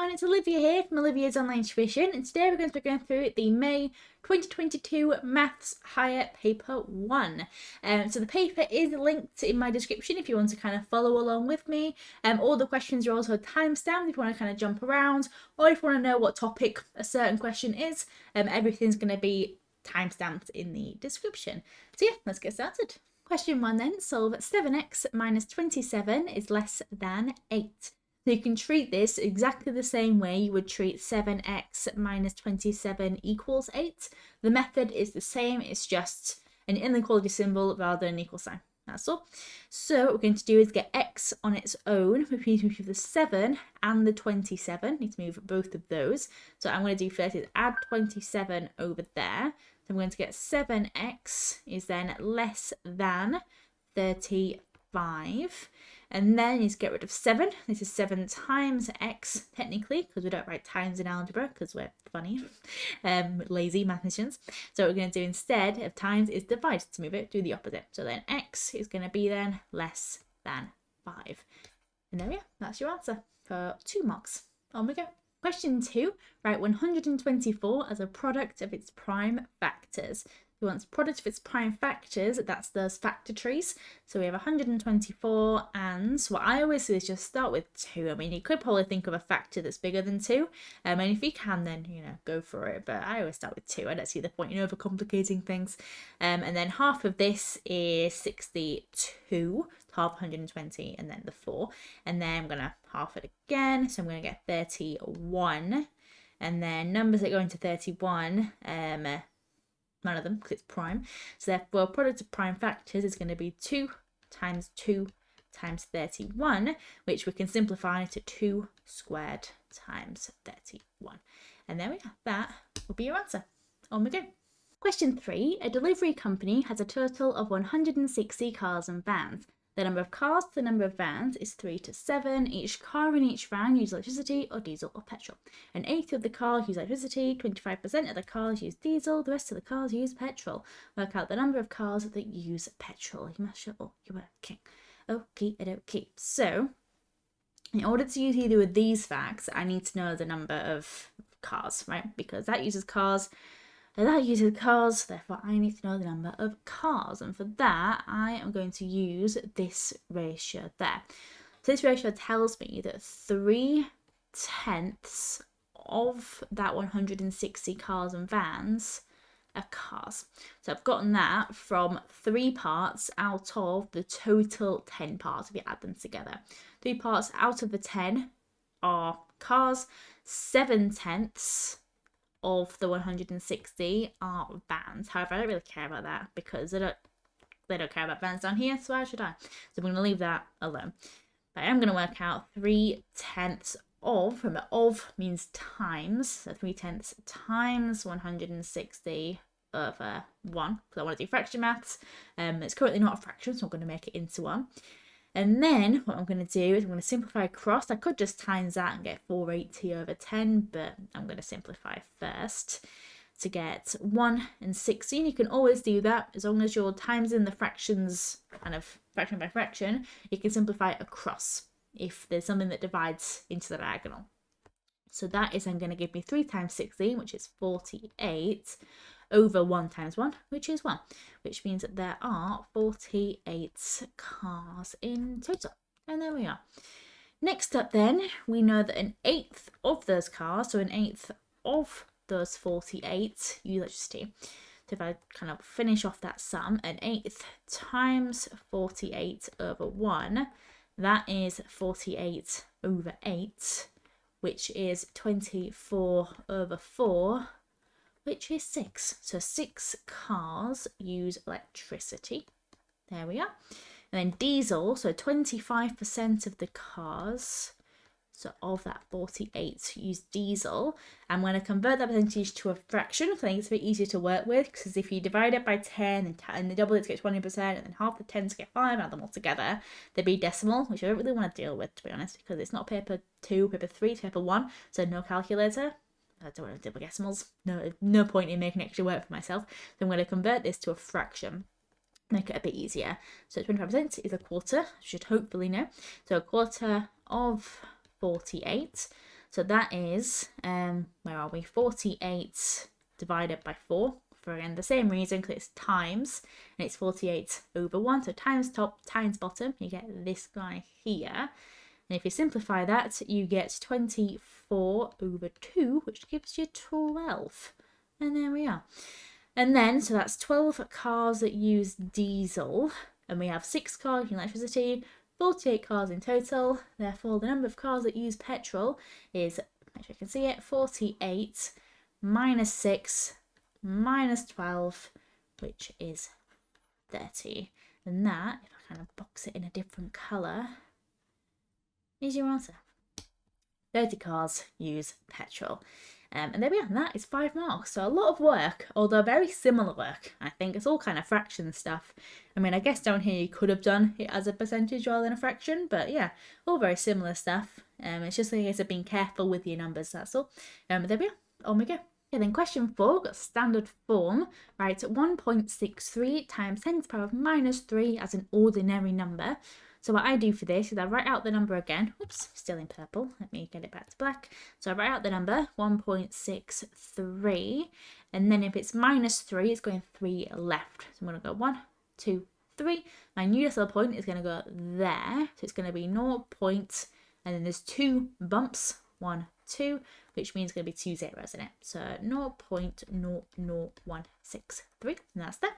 everyone, it's Olivia here from Olivia's Online Tuition, and today we're going to be going through the May 2022 Maths Higher Paper 1. So the paper is linked in my description if you want to kind of follow along with me. All the questions are also timestamped if you want to kind of jump around, or if you want to know what topic a certain question is, everything's going to be timestamped in the description. So yeah, let's get started. Question 1 then, solve 7x minus 27 is less than 8. So you can treat this exactly the same way you would treat 7x minus 27 equals 8. The method is the same, it's just an inequality symbol rather than an equal sign. That's all. So what we're going to do is get x on its own. We need to move the 7 and the 27. Need to move both of those. So I'm going to do first is add 27 over there. So I'm going to get 7x is then less than 35. And then you need to get rid of 7. This is 7 times x, technically, because we don't write times in algebra, because we're funny, lazy mathematicians. So what we're going to do instead of times is divide to move it, do the opposite. So then x is going to be then less than 5. And there we are. That's your answer for 2 marks. On we go. Question 2, write 124 as a product of its prime factors. We want product of its prime factors, that's those factor trees. So we have 124, and what I always do is just start with 2. I mean, you could probably think of a factor that's bigger than 2. And if you can, then, go for it. But I always start with 2. I don't see the point in overcomplicating things. And then half of this is 62, half 120, and then the 4. And then I'm going to half it again. So I'm going to get 31. And then numbers that go into 31, none of them because it's prime. So therefore, product of prime factors is going to be 2 times 2 times 31, which we can simplify to 2 squared times 31. And there we are. That will be your answer. On we go. Question 3. A delivery company has a total of 160 cars and vans. The number of cars to the number of vans is 3 to 7. Each car in each van uses electricity or diesel or petrol. An eighth of the cars use electricity, 25% of the cars use diesel, the rest of the cars use petrol. Work out the number of cars that use petrol. You must show all your working. Okay. So, in order to use either of these facts, I need to know the number of cars, right? Because that uses cars. That uses cars, therefore I need to know the number of cars. And for that, I am going to use this ratio there. So this ratio tells me that 3/10 of that 160 cars and vans are cars. So I've gotten that from 3 parts out of the total 10 parts if you add them together. 3 parts out of the 10 are cars. 7/10 of the 160 are vans. However, I don't really care about that because they don't care about vans down here, so why should I? So I'm going to leave that alone. But I am going to work out 3/10 of, remember of means times, so 3/10 times 160 over 1, because I want to do fraction maths. It's currently not a fraction, so I'm going to make it into 1. And then what I'm going to do is I'm going to simplify across. I could just times that and get 480 over 10, but I'm going to simplify first to get 1 and 16. You can always do that as long as you're times in the fractions, kind of fraction by fraction. You can simplify across if there's something that divides into the diagonal. So that is then going to give me 3 times 16, which is 48, over 1 times 1, which is 1, which means that there are 48 cars in total. And there we are. Next up then, we know that an eighth of those cars, so an eighth of those 48 use electricity. So if I kind of finish off that sum, an eighth times 48 over 1, that is 48 over 8, which is 24 over 4, which is 6. So 6 cars use electricity. There we are. And then diesel, so 25% of the cars, so of that 48 use diesel. I'm going to convert that percentage to a fraction, because I think it's a bit easier to work with, because if you divide it by 10 and double it to get 20%, and then half the 10 to get 5, add them all together, they'd be decimal, which I don't really want to deal with, to be honest, because it's not paper 2, paper 3, it's paper 1, so no calculator. I don't want to double decimals. No point in making extra work for myself. So I'm going to convert this to a fraction. Make it a bit easier. So 25% is a quarter. I should hopefully know. So a quarter of 48. So that is, where are we? 48 divided by 4. For again, the same reason, because it's times, and it's 48 over 1. So times top, times bottom, you get this guy here. And if you simplify that, you get 24 over 2, which gives you 12. And there we are. And then, so that's 12 cars that use diesel. And we have 6 cars in electricity, 48 cars in total. Therefore, the number of cars that use petrol is, make sure you can see it, 48 minus 6 minus 12, which is 30. And that, if I kind of box it in a different colour, is your answer. 30 cars use petrol. And there we are, and that is 5 marks. So a lot of work, although very similar work. I think it's all kind of fraction stuff. I mean, I guess down here you could have done it as a percentage rather than a fraction, but yeah, all very similar stuff. It's just a case of being careful with your numbers, that's all. But there we are, on we go. Okay, then question 4, got standard form, right? 1.63 times 10 to the power of minus 3 as an ordinary number. So what I do for this is I write out the number again. Oops, still in purple. Let me get it back to black. So I write out the number, 1.63. And then if it's minus 3, it's going 3 left. So I'm going to go 1, 2, 3. My new decimal point is going to go there. So it's going to be 0. And then there's 2 bumps. 1, 2, which means it's going to be 2 zeros in it. So 0.00163, and that's that.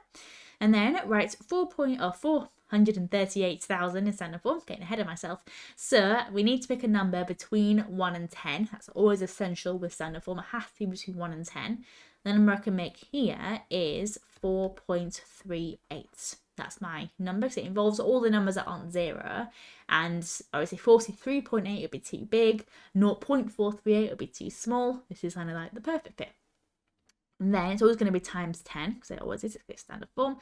And then it writes 438,000 in standard form, getting ahead of myself. So we need to pick a number between 1 and 10. That's always essential with standard form. It has to be between 1 and 10. The number I can make here is 4.38. That's my number because it involves all the numbers that aren't 0. And obviously 43.8 would be too big. 0.438 would be too small. This is kind of like the perfect fit. And then it's always going to be times 10 because it always is. It's standard form.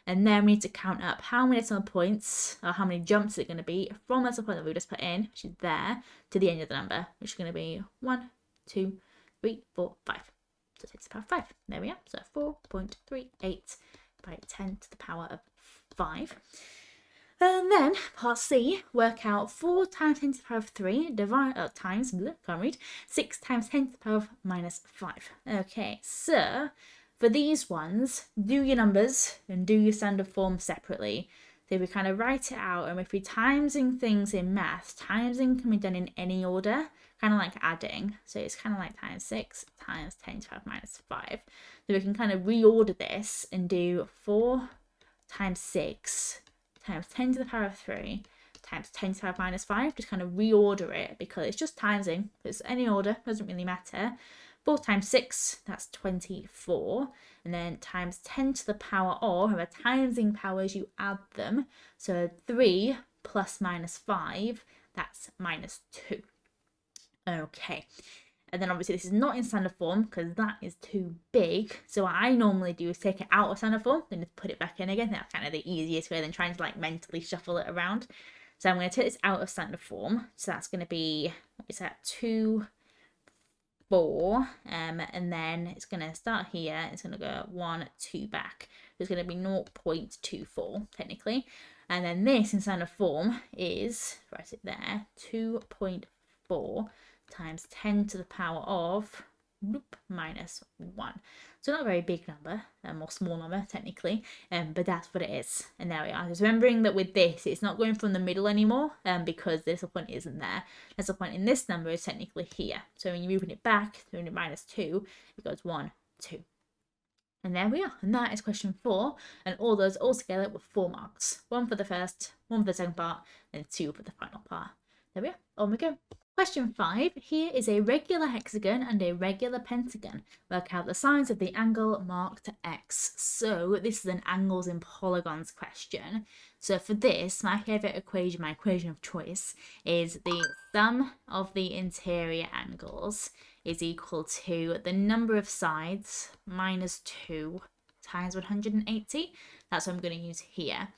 And then we need to count up how many decimal points or how many jumps it's going to be from the decimal point that we just put in, which is there, to the end of the number, which is going to be 1, 2, 3, 4, 5. So it takes the power of 5. There we are. So 4.38 by 10 to the power of 5. And then part C, work out 4 times 10 to the power of 3 times, can't read, 6 times 10 to the power of minus 5. Okay, so for these ones, do your numbers and do your standard form separately. So we kind of write it out, and if we're timesing things in math, timesing can be done in any order, kind of like adding. So it's kind of like times 6 times 10 to the power of minus 5. So we can kind of reorder this and do 4 times 6 times 10 to the power of 3 times 10 to the power of minus 5. Just kind of reorder it because it's just timesing. It's any order, doesn't really matter. 4 times 6, that's 24. And then times 10 to the power of, remember timesing powers, you add them. So 3 plus minus 5, that's minus 2. Okay. And then obviously this is not in standard form because that is too big. So what I normally do is take it out of standard form, then just put it back in again. That's kind of the easiest way than trying to like mentally shuffle it around. So I'm going to take this out of standard form. So that's going to be, what is that, 2, 4. And then it's going to start here. It's going to go 1, 2 back. So it's going to be 0.24 technically. And then this in standard form is, write it there, 2.4 times 10 to the power of minus 1. So not a very big number, a more small number technically, but that's what it is. And there we are. Just remembering that with this, it's not going from the middle anymore because the decimal point isn't there. The decimal point in this number is technically here. So when you're moving it back, doing it minus 2, it goes 1, 2. And there we are. And that is question 4. And all those all together with 4 marks. 1 for the first, 1 for the second part, and 2 for the final part. There we are. On we go. Question 5. Here is a regular hexagon and a regular pentagon. Work out the sides of the angle marked X. So this is an angles and polygons question. So for this, my favourite equation, my equation of choice, is the sum of the interior angles is equal to the number of sides minus 2 times 180. That's what I'm going to use here.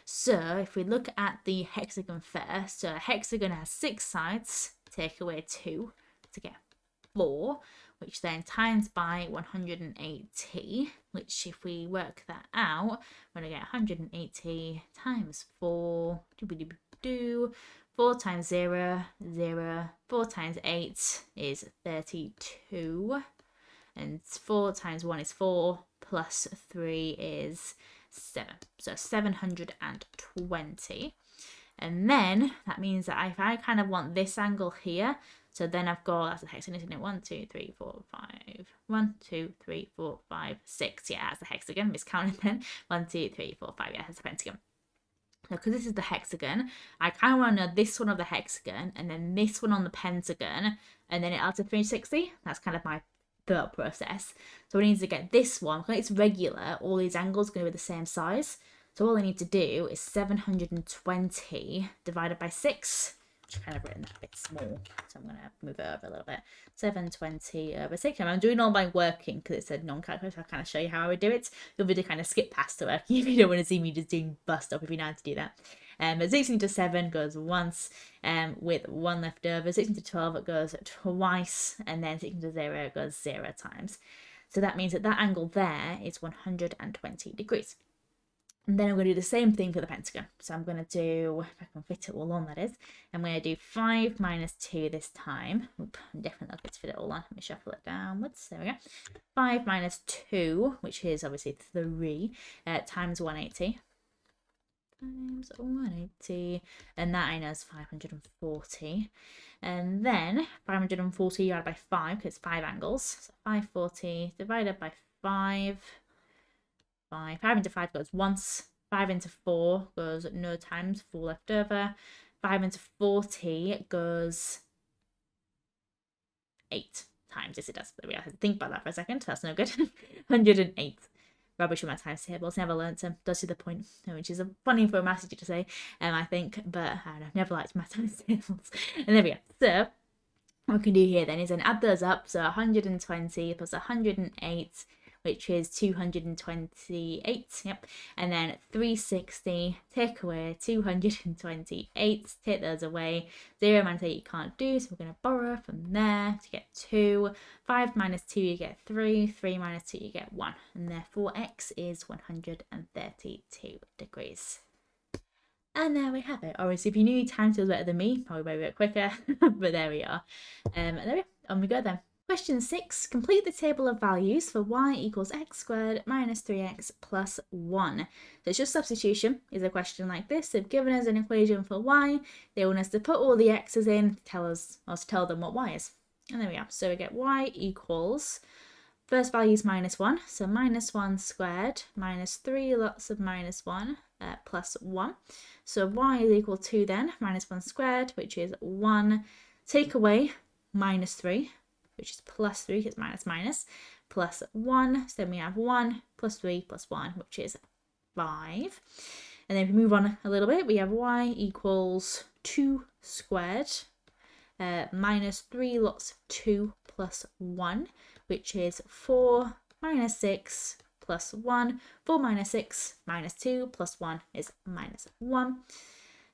So if we look at the hexagon first, so a hexagon has 6 sides, take away 2 to get 4, which then times by 180, which if we work that out, we're going to get 180 times 4, 4 times 0, 0. 4 times 8 is 32. And 4 times 1 is 4, plus 3 is 7. So 720. And then that means that if I kind of want this angle here, so then I've got, that's the hexagon, isn't it? 1, 2, 3, 4, 5. 1, 2, 3, 4, 5, 6. Yeah, that's the hexagon. Miscounted then. 1, 2, 3, 4, 5. Yeah, that's the pentagon. Now, because this is the hexagon, I kind of want to know this one of the hexagon and then this one on the pentagon, and then it adds to 360. That's kind of my thought process. So we need to get this one. When it's regular, all these angles are going to be the same size. So all I need to do is 720 divided by 6, which I've kind of written that a bit small. So I'm going to move it over a little bit. 720 over 6. And I'm doing all my working because it's a non-calculator. So I'll kind of show you how I would do it. You'll be able to kind of skip past the working if you don't want to see me just doing bust up if you know how to do that. But 6 into 7 goes once, with 1 left over. 6 into 12 it goes twice, and then 6 into 0 it goes 0 times. So that means that that angle there is 120 degrees. And then I'm going to do the same thing for the pentagon. So I'm going to do, if I can fit it all on, that is, I'm going to do 5 minus 2 this time. Oop, I'm definitely not going to fit it all on. Let me shuffle it downwards. There we go. 5 minus 2, which is obviously 3, times 180. Times 180, and that I know is 540. And then 540 divided by 5, because it's 5 angles. So 540 divided by 5. 5 into 5 goes once. 5 into 4 goes no times, 4 left over. 5 into 40 goes 8 times. Yes, it does. There we go. I had to think about that for a second. That's no good. 108. Rubbish with my times tables. Never learnt them. Does see the point, which is a funny for a maths teacher to say, I think. But I don't know. Never liked my times tables. And there we go. So what we can do here then is then add those up. So 120 plus 108, which is 228, yep, and then 360, take away 228, take those away, 0 minus 8 you can't do, so we're going to borrow from there to get 2, 5 minus 2 you get 3, 3 minus 2 you get 1, and therefore x is 132 degrees. And there we have it. Obviously, if you knew time was better than me, probably a bit quicker, but there we are. And there we go, on we go then. Question 6. Complete the table of values for y equals x squared minus 3x plus 1. So it's just substitution is a question like this. They've given us an equation for y. They want us to put all the x's in to tell us, or to tell them what y is. And there we are. So we get y equals, first value is minus 1. So minus 1 squared minus 3 lots of minus 1 plus 1. So y is equal to then minus 1 squared, which is 1. Take away minus 3. Which is plus 3, because minus minus, plus 1. So then we have 1 plus 3 plus 1, which is 5. And then if we move on a little bit, we have y equals 2 squared minus 3 lots of 2 plus 1, which is 4 minus 6 plus 1. 4 minus 6 minus 2 plus 1 is minus 1.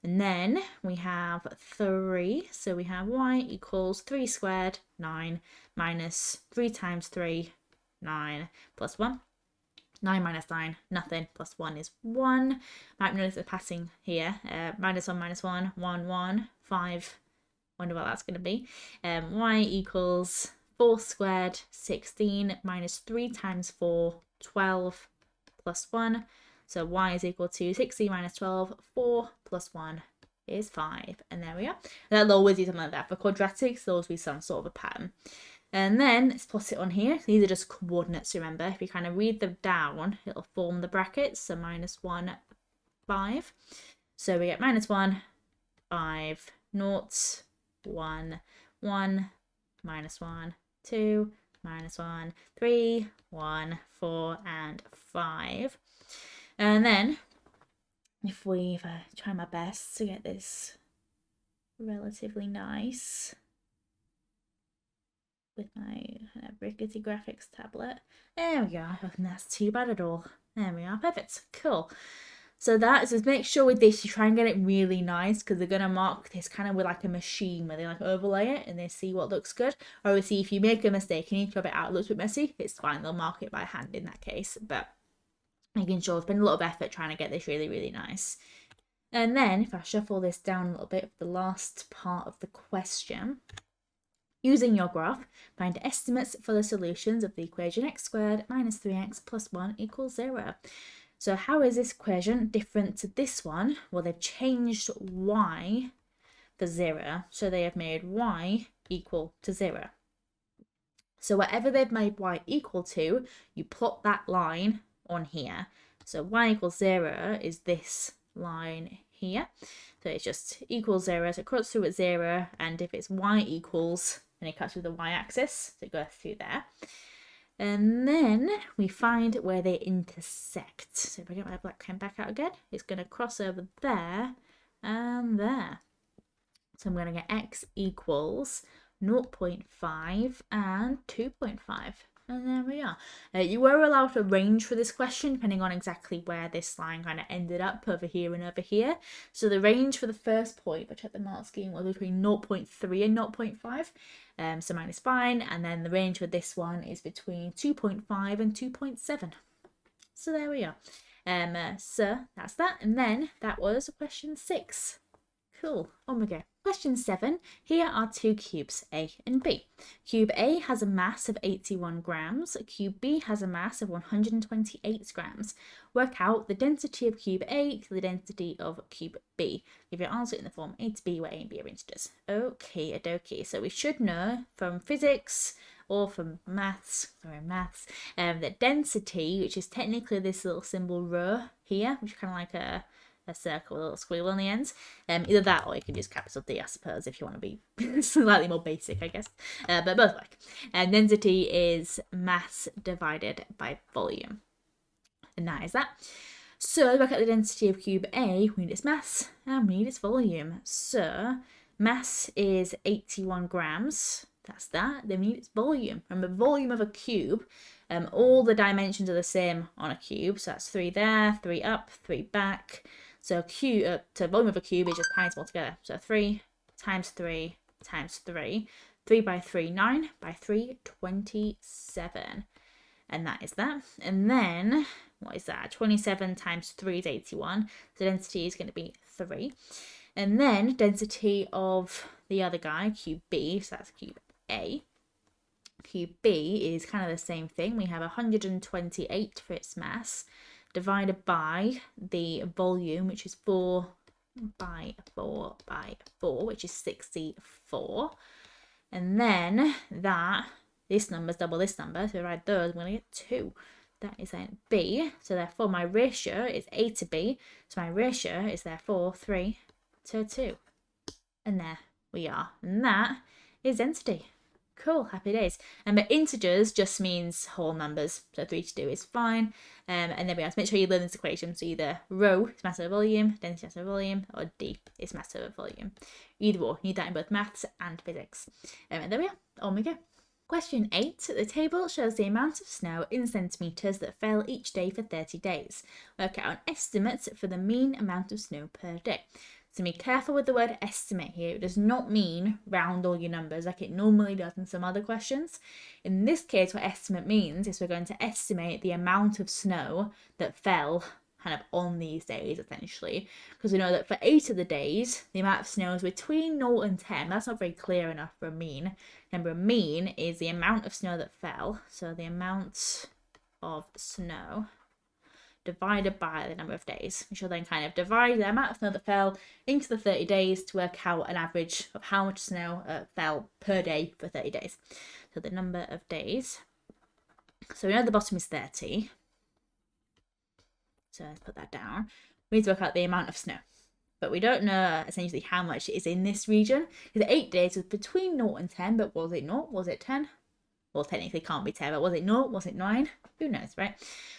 And then we have 3, so we have y equals 3 squared, 9, minus 3 times 3, 9, plus 1. 9 minus 9, nothing, plus 1 is 1. Might notice a passing here. Minus 1, 1, 1, 5. Wonder what that's going to be. Y equals 4 squared, 16, minus 3 times 4, 12, plus 1. So y is equal to 60 minus 12, 4 plus 1 is 5. And there we are. That'll always be something like that. For quadratics, there'll always be some sort of a pattern. And then let's plot it on here. These are just coordinates, remember. If you kind of read them down, it'll form the brackets. So minus 1, 5. So we get minus 1, 5, 0, 1, 1, minus 1, 2, minus 1, 3, 1, 4, and 5. And then, if we try my best to get this relatively nice with my rickety graphics tablet, there we go. I don't think that's too bad at all. There we are. Perfect. Cool. So that is, make sure with this you try and get it really nice, because they're going to mark this kind of with like a machine where they like overlay it and they see what looks good. Obviously, if you make a mistake and you crop it out, it looks a bit messy, it's fine. They'll mark it by hand in that case. But making sure, spend a lot of effort trying to get this really, really nice. And then if I shuffle this down a little bit, the last part of the question, using your graph, find estimates for the solutions of the equation x squared minus 3x plus 1 equals 0. So how is this equation different to this one? Well, they've changed y for 0, so they have made y equal to 0. So whatever they've made y equal to, you plot that line on here. So y equals 0 is this line here. So it's just equals 0, so it cuts through at 0, and if it's y equals, then it cuts through the y-axis, so it goes through there. And then we find where they intersect. So if I get my black pen back out again, it's going to cross over there and there. So I'm going to get x equals 0.5 and 2.5. And there we are. You were allowed a range for this question, depending on exactly where this line kind of ended up, over here and over here. So the range for the first point, if I check the mark scheme, was between 0.3 and 0.5. So mine is fine. And then the range for this one is between 2.5 and 2.7. So there we are. So that's that. And then that was question 6. Cool. On we go. Question 7. Here are two cubes, A and B. Cube A has a mass of 81 grams. Cube B has a mass of 128 grams. Work out the density of cube A to the density of cube B. Give your answer in the form A to B, where A and B are integers. Okay, adokie. So we should know from physics or from maths, that density, which is technically this little symbol rho here, which is kind of like a circle with a little squiggle on the ends. Either that, or you can use capital D, I suppose, if you want to be slightly more basic, I guess. But both work. And density is mass divided by volume. And that is that. So look at the density of cube A. We need its mass and we need its volume. So mass is 81 grams. That's that. Then we need its volume. Remember, volume of a cube. All the dimensions are the same on a cube. So that's 3 there, 3 up, 3 back. So volume of a cube is just times them all together. So 3 times 3 times 3. 3 by 3, 9 by 3, 27. And that is that. And then, what is that? 27 times 3 is 81. So density is going to be 3. And then density of the other guy, cube B, so that's cube A. Cube B is kind of the same thing. We have 128 for its mass, divided by the volume, which is 4 by 4 by 4, which is 64. And then this number is double this number, so if I write those, I'm going to get 2. That is then B. So therefore my ratio is A to B. So my ratio is therefore 3 to 2. And there we are. And that is density. Cool, happy days. But integers just means whole numbers. So 3 to 2 is fine. And then we have to make sure you learn this equation. So either rho is mass over volume, density mass over volume, or D is mass over volume. Either or. You need that in both maths and physics. And there we are. On we go. Question 8. The table shows the amount of snow in centimetres that fell each day for 30 days. Work out an estimate for the mean amount of snow per day. So be careful with the word estimate here. It does not mean round all your numbers like it normally does in some other questions. In this case, what estimate means is we're going to estimate the amount of snow that fell kind of on these days, essentially. Because we know that for 8 of the days, the amount of snow is between 0 and 10. That's not very clear enough for a mean. Remember, a mean is the amount of snow that fell. So the amount of snow divided by the number of days. We shall then kind of divide the amount of snow that fell into the 30 days to work out an average of how much snow fell per day for 30 days. So the number of days. So we know the bottom is 30. So let's put that down. We need to work out the amount of snow. But we don't know essentially how much is in this region. Because 8 days was between 0 and 10, but was it 0? Was it 10? Well, technically can't be 10, but was it 0? Was it 9? Who knows, right?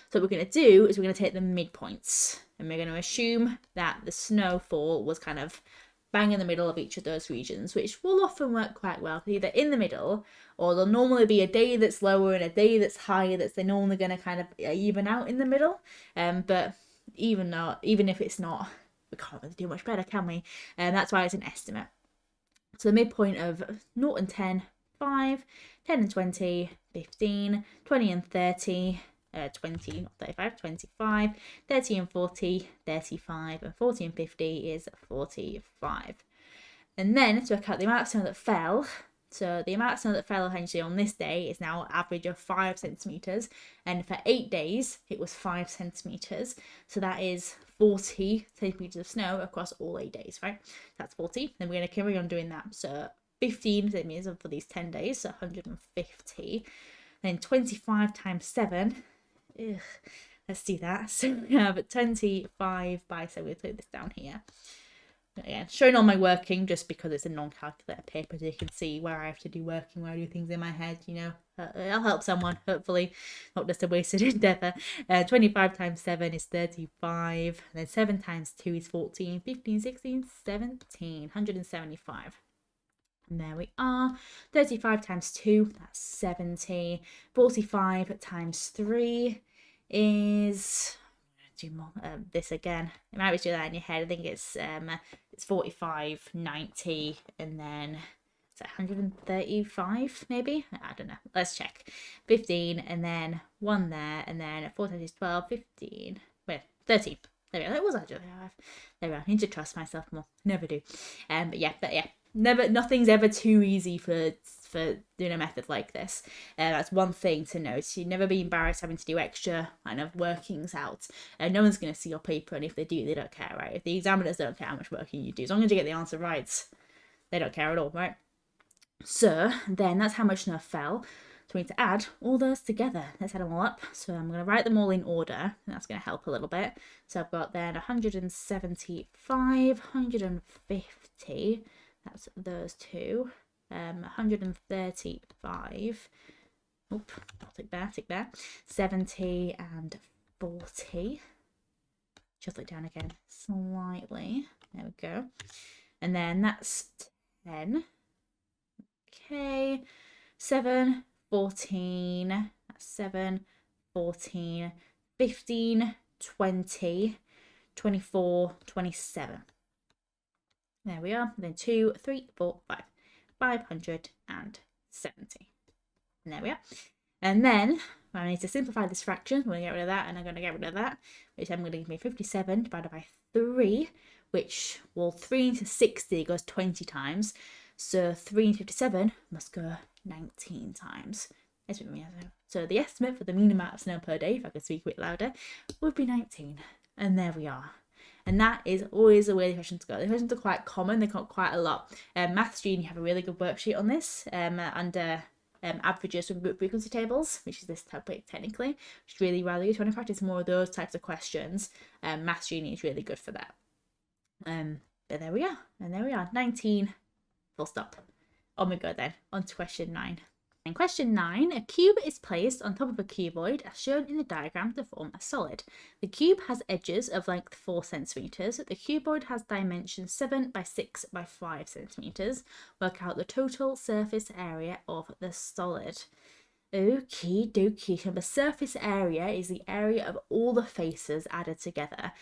So what we're going to do is we're going to take the midpoints. And we're going to assume that the snowfall was kind of bang in the middle of each of those regions, which will often work quite well. Either in the middle, or there'll normally be a day that's lower and a day that's higher that's they're normally going to kind of even out in the middle. But even if it's not, we can't really do much better, can we? And that's why it's an estimate. So the midpoint of 0 and 10, 5, 10 and 20, 15, 20 and 30, 20, not 35, 25, 30 and 40, 35, and 40 and 50 is 45. And then to work out the amount of snow that fell, so the amount of snow that fell essentially on this day is now an average of 5 centimetres, and for 8 days it was 5 centimetres, so that is 40 centimetres of snow across all 8 days, right? That's 40, then we're going to carry on doing that, so 15 centimetres for these 10 days, so 150, then 25 times 7, let's do that, so we have 25 by 7, we'll put this down here. Again, showing all my working just because it's a non-calculator paper, so you can see where I have to do working, where I do things in my head, you know. It'll help someone, hopefully, not just a wasted endeavour. 25 times 7 is 35, and then 7 times 2 is 14, 15, 16, 17, 175. And there we are. 35 times 2, that's 70. 45 times 3 is... do more this again. You might do that in your head. I think it's 45, 90, and then it's 135 maybe. I don't know. Let's check. 15, and then 1 there, and then 4 times 12, 15. Wait, 13. There we go. That was actually 5. There we go. I need to trust myself more. Never do. But yeah. Nothing's ever too easy for doing a method like this. That's one thing to note. You'd never be embarrassed having to do extra kind of workings out. No one's going to see your paper, and if they do, they don't care, right? If the examiners don't care how much working you do, as long as you get the answer right, they don't care at all, right? So then that's how much snow fell. So we need to add all those together. Let's add them all up. So I'm going to write them all in order, and that's going to help a little bit. So I've got then 175, 150. That's those two. 135. Oop, I'll take there. 70 and 40. Shuffle it down again slightly. There we go. And then that's 10. Okay. 7, 14. That's 7, 14, 15, 20, 24, 27. There we are. Then 2, 3, 4, 5. 570. And there we are. And then I need to simplify this fraction. I'm going to get rid of that, and I'm going to get rid of that, which I'm going to give me 57 divided by 3, which, well, 3 into 60 goes 20 times. So 3 into 57 must go 19 times. So the estimate for the mean amount of snow per day, if I could speak a bit louder, would be 19. And there we are. And that is always the way the questions go. The questions are quite common. They come quite a lot. Maths Genie have a really good worksheet on this under averages from group frequency tables, which is this topic technically, which is really good. If you want to practice more of those types of questions, Maths Genie is really good for that. But there we are. And there we are. 19, full stop. On we go then. On to question 9. In question 9, a cube is placed on top of a cuboid as shown in the diagram to form a solid. The cube has edges of length 4 centimeters. The cuboid has dimensions 7 by 6 by 5 centimeters. Work out the total surface area of the solid. Okie dokie. So the surface area is the area of all the faces added together,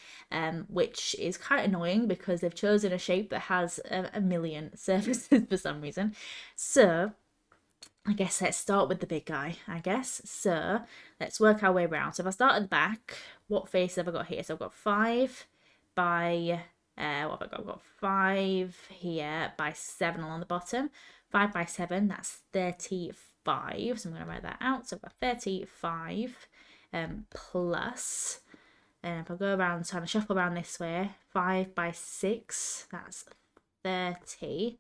which is quite annoying because they've chosen a shape that has a million surfaces for some reason. So I guess let's start with the big guy, I guess. So let's work our way around. So if I start at the back, what face have I got here? So I've got 5 by, what have I got? I've got 5 here by 7 along the bottom. 5 by 7, that's 35. So I'm going to write that out. So I've got 35 plus, and if I go around, so I'm going to shuffle around this way, 5 by 6, that's 30.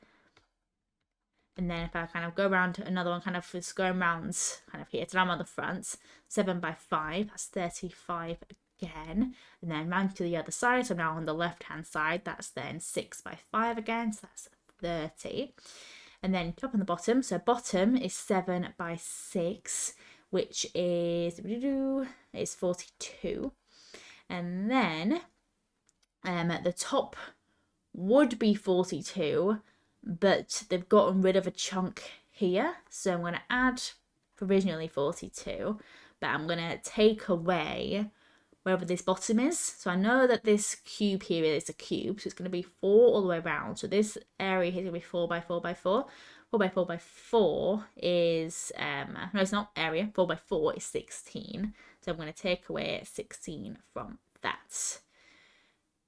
And then if I kind of go around to another one, kind of just going round kind of here, so I'm on the front, 7 by 5, that's 35 again. And then round to the other side, so now on the left-hand side, that's then 6 by 5 again, so that's 30. And then top and the bottom, so bottom is 7 by 6, which is 42. And then at the top would be 42, but they've gotten rid of a chunk here, so I'm going to add provisionally 42, but I'm going to take away wherever this bottom is. So I know that this cube here is a cube, so it's going to be 4 all the way around. So this area here is going to be 4 by 4 by 4. 4 by 4 by 4 is, no, it's not area. 4 by 4 is 16. So I'm going to take away 16 from that.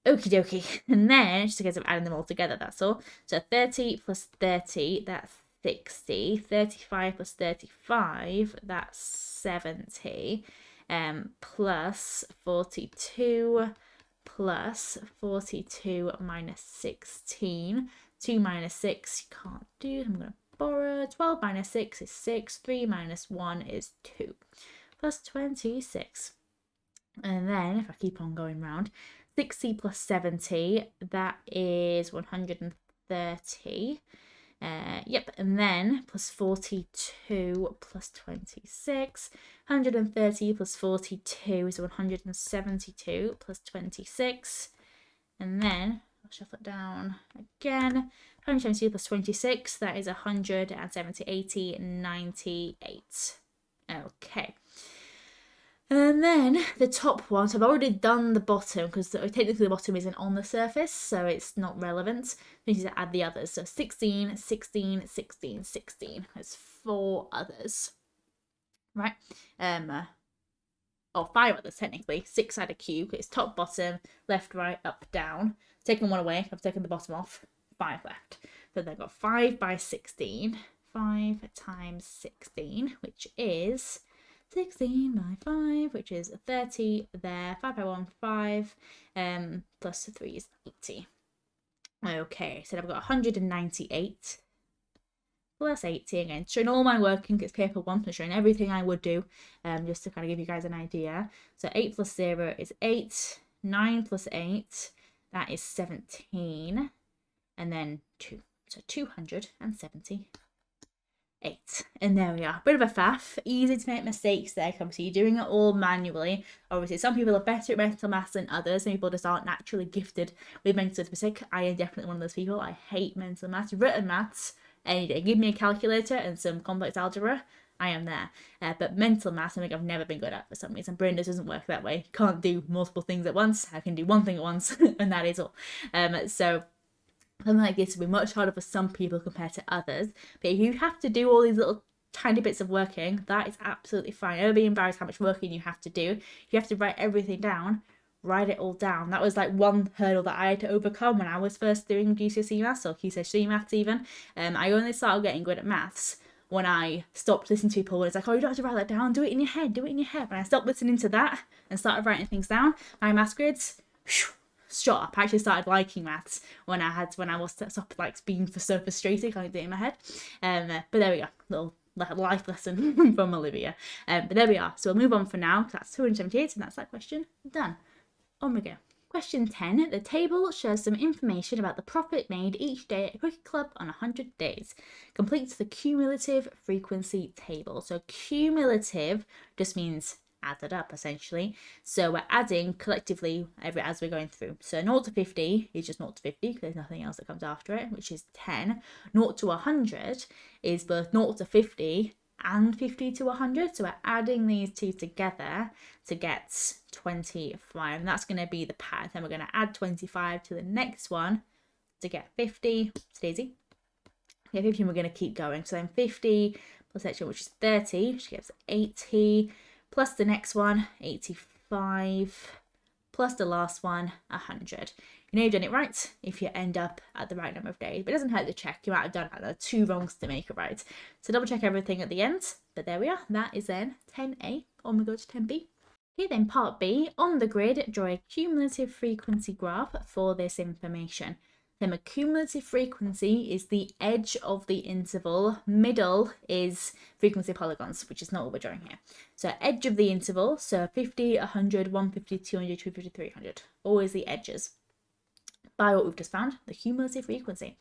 Okie dokie. And then, just because I'm adding them all together, that's all. So 30 plus 30, that's 60. 35 plus 35, that's 70. Plus 42 plus 42 minus 16. 2 minus 6, you can't do. I'm going to borrow. 12 minus 6 is 6. 3 minus 1 is 2. Plus 26. And then, if I keep on going round, 60 plus 70, that is 130. Yep, and then plus 42 plus 26. 130 plus 42 is 172 plus 26. And then I'll shuffle it down again. 172 plus 26, that is 170, 80, 98. Okay. And then the top one, so I've already done the bottom because technically the bottom isn't on the surface, so it's not relevant. We need to add the others. So 16, 16, 16, 16. There's 4 others, right? Or 5 others technically. 6 side of cube. It's top, bottom, left, right, up, down. Taking 1 away. I've taken the bottom off. 5 left. So they've got 5 by 16. 5 times 16, which is 16 by 5, which is 30 there. 5 by 1, 5. Plus 3 is 80. Okay, so I've got 198 plus 80. Again, showing all my working, it's paper 1, so showing everything I would do, just to kind of give you guys an idea. So 8 plus 0 is 8. 9 plus 8, that is 17. And then 2. So 278. And there we are. Bit of a faff. Easy to make mistakes there. Obviously, you're doing it all manually. Obviously, some people are better at mental maths than others. Some people just aren't naturally gifted with mental arithmetic. I am definitely one of those people. I hate mental maths. Written maths, any day. Give me a calculator and some complex algebra, I am there. But mental maths, something I've never been good at for some reason. Brain just doesn't work that way. Can't do multiple things at once. I can do one thing at once, and that is all. So something like this will be much harder for some people compared to others. But if you have to do all these little tiny bits of working, that is absolutely fine. Never be embarrassed how much working you have to do. You have to write everything down. Write it all down. That was like one hurdle that I had to overcome when I was first doing GCSE maths or QCSE maths even. I only started getting good at maths when I stopped listening to people when it's like, oh, you don't have to write that down, do it in your head, do it in your head. When I stopped listening to that and started writing things down, my maths grades shot up. I actually started liking maths when I was stopped like being so frustrated, I did it in my head. But there we go, little life lesson from Olivia. But there we are. So we'll move on for now. That's 278, and that's that question done. On we go. Question 10. The table shows some information about the profit made each day at a cricket club on 100 days. Completes the cumulative frequency table. So cumulative just means added up essentially. So we're adding collectively as we're going through. So 0 to 50 is just 0 to 50 because there's nothing else that comes after it, which is 10. 0 to 100 is both 0 to 50 and 50 to 100. So we're adding these two together to get 25. And that's going to be the pattern. Then we're going to add 25 to the next one to get 50. It's easy. Get 50 and we're going to keep going. So then 50 plus extra, which is 30, which gives 80. Plus the next one, 85, plus the last one, 100. You know you've done it right if you end up at the right number of days, but it doesn't hurt to check. You might have done 2 wrongs to make it right. So double check everything at the end, but there we are. That is then 10A. On we go to 10B. Okay, then part B, on the grid, draw a cumulative frequency graph for this information. Then a cumulative frequency is the edge of the interval. Middle is frequency polygons, which is not what we're drawing here. So edge of the interval, so 50, 100, 150, 200, 250, 300. Always the edges. By what we've just found, the cumulative frequency.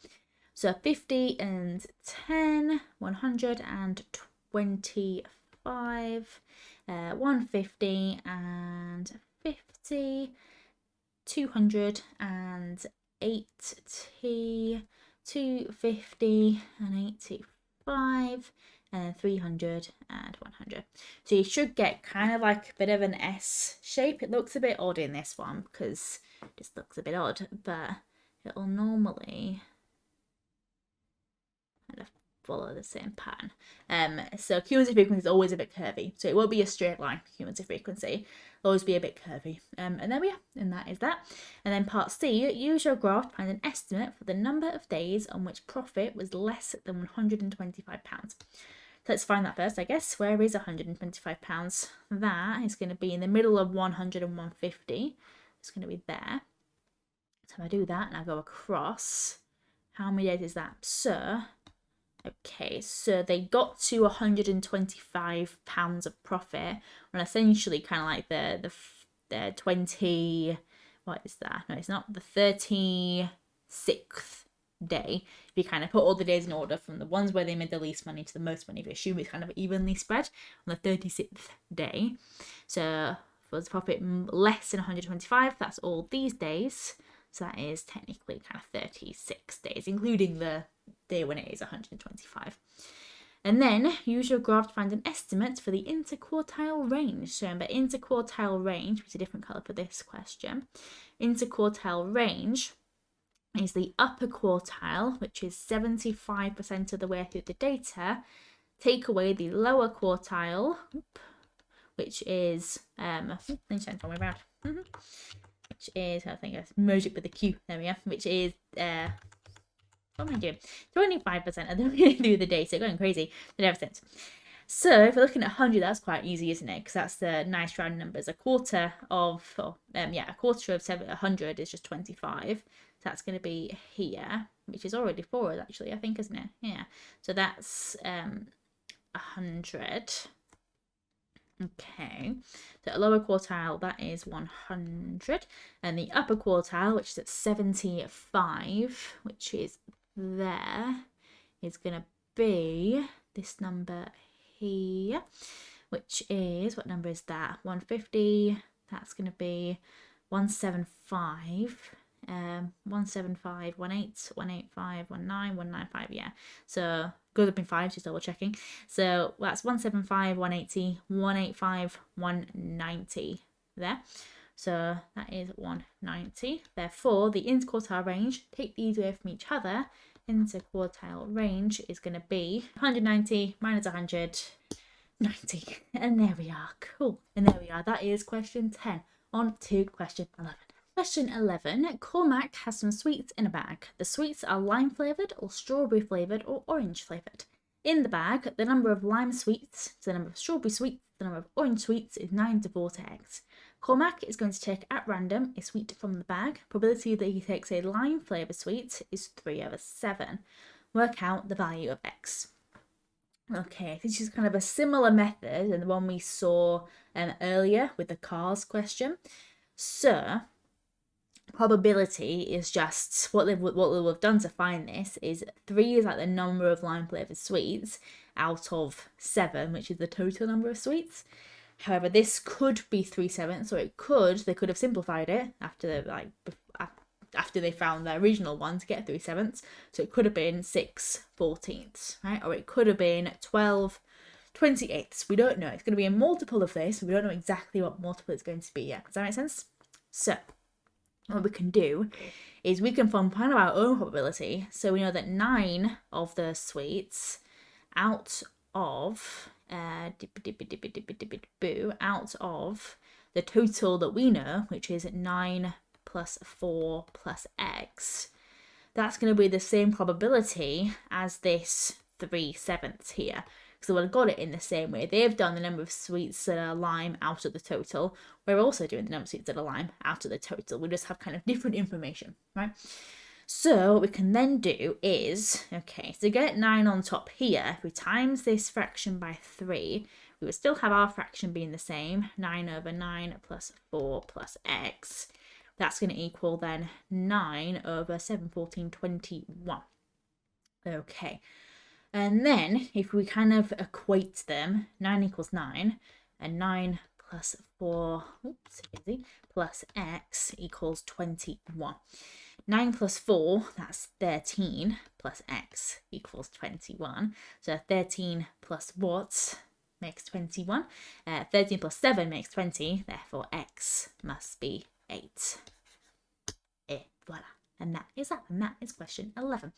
So 50 and 10, 125, 150 and 50, 200 and 80, 250 and 85, and 300 and 100. So you should get kind of like a bit of an S shape. It looks a bit odd in this one because it just looks a bit odd, but it'll normally kind of follow the same pattern. So cumulative frequency is always a bit curvy. So it won't be a straight line, cumulative frequency. It'll always be a bit curvy. And there we are. And that is that. And then part C, use your graph to find an estimate for the number of days on which profit was less than £125. So let's find that first, I guess. Where is £125? That is going to be in the middle of 100 and 150. It's going to be there. So if I do that and I go across, how many days is that? So, okay, so they got to £125 of profit on essentially kind of like the 20, what is that? No, it's not, the 36th day. If you kind of put all the days in order from the ones where they made the least money to the most money, if you assume it's kind of evenly spread on the 36th day. So for the profit less than 125, that's all these days. So that is technically kind of 36 days, including the day when it is 125. And then use your graph to find an estimate for the interquartile range. So remember, interquartile range, which is a different colour for this question. Interquartile range is the upper quartile, which is 75% of the way through the data. Take away the lower quartile, which is, which is, I think I merged it with the Q, there we are, which is, what am I doing? 25% of the way through the data, going crazy, but ever since. So if we're looking at 100, that's quite easy, isn't it? Because that's the nice round numbers. A quarter of, a quarter of 100 is just 25. So that's going to be here, which is already 4 actually, I think, isn't it? Yeah. So that's 100. Okay. So a lower quartile, that is 100. And the upper quartile, which is at 75, which is there, is going to be this number here, which is, what number is that? 150. That's going to be 175. 175, 18, 185, 19, 195, yeah. So goes up in 5, just double checking. So that's 175, 180, 185, 190 there. So that is 190. Therefore, the interquartile range, take these away from each other, interquartile range is going to be 190 minus 100, 90. And there we are. Cool. And there we are. That is question 10. On to question 11. Question 11. Cormac has some sweets in a bag. The sweets are lime flavoured or strawberry flavoured or orange flavoured. In the bag, the number of lime sweets, the number of strawberry sweets, the number of orange sweets is 9 to 4 to x. Cormac is going to take at random a sweet from the bag. Probability that he takes a lime flavoured sweet is 3/7. Work out the value of x. Okay, this is kind of a similar method than the one we saw earlier with the cars question. So probability is just what they will have done to find this is 3 is like the number of lime flavoured sweets out of 7, which is the total number of sweets. However, this could be 3/7, so they could have simplified it after they found the original one to get 3/7. So it could have been 6/14, right? Or it could have been 12/28. We don't know. It's going to be a multiple of this. We don't know exactly what multiple it's going to be yet. Does that make sense? So what we can do is we can find our own probability. So we know that 9 of the sweets out of out of the total that we know, which is 9 plus 4 plus x, that's going to be the same probability as this 3/7 here. So we've got it in the same way. They've done the number of sweets that are lime out of the total. We're also doing the number of sweets that are lime out of the total. We just have kind of different information, right? So what we can then do is, okay, so to get 9 on top here, if we times this fraction by 3, we would still have our fraction being the same, 9/9 plus 4 plus x. That's going to equal then 9/7, 14, 21. Okay. And then if we kind of equate them, 9 equals 9, and 9 plus 4, plus x equals 21. 9 plus 4, that's 13, plus x equals 21. So 13 plus what makes 21? 13 plus 7 makes 20, therefore x must be 8. Voila. And that is that. And that is question 11.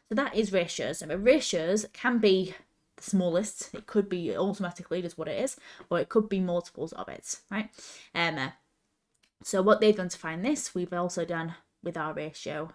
So that is ratios. And ratios can be the smallest. It could be automatically just what it is, or it could be multiples of it, right? So what they've done to find this, we've also done with our ratio,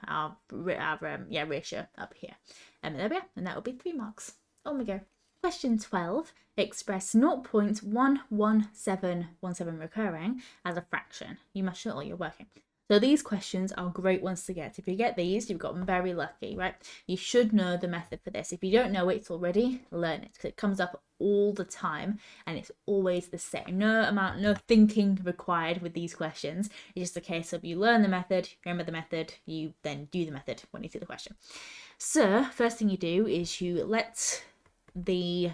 ratio up here. There we are, and that will be 3 marks. On we go. Question 12, express 0.11717 recurring as a fraction. You must show all your working. So these questions are great ones to get. If you get these, you've got very lucky, right? You should know the method for this. If you don't know it already, learn it, because it comes up all the time and it's always the same. No thinking required with these questions. It's just a case of you learn the method, remember the method, you then do the method when you see the question. So first thing you do is you let the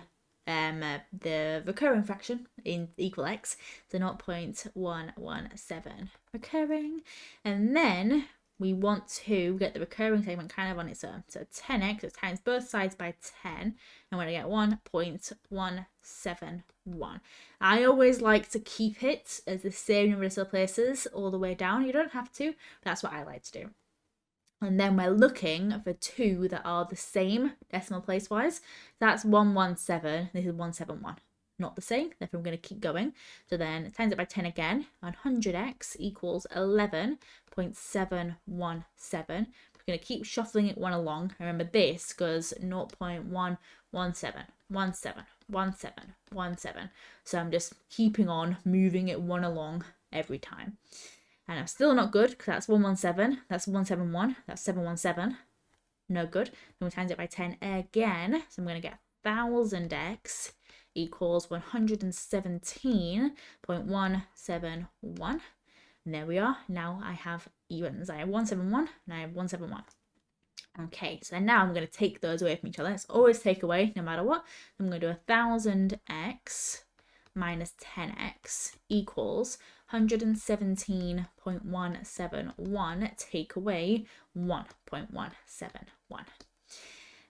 recurring fraction in equal x, so 0.117 recurring, and then we want to get the recurring segment kind of on its own. So 10x, so times both sides by 10, and we're going to get 1.171. I always like to keep it as the same number of decimal places all the way down. You don't have to, but that's what I like to do. And then we're looking for two that are the same decimal place wise. That's 117, this is 171. Not the same, therefore I'm going to keep going. So then times it by 10 again, 100x equals 11.717. We're going to keep shuffling it one along. Remember this goes 0.117, 17. So I'm just keeping on moving it one along every time. And I'm still not good, because that's 117, that's 171, that's 717. No good. Then we times it by 10 again. So I'm going to get 1000x equals 117.171. And there we are. Now I have evens. I have 171 and I have 171. Okay, so now I'm going to take those away from each other. It's always take away, no matter what. I'm going to do 1000x minus 10x equals 117.171 take away 1.171.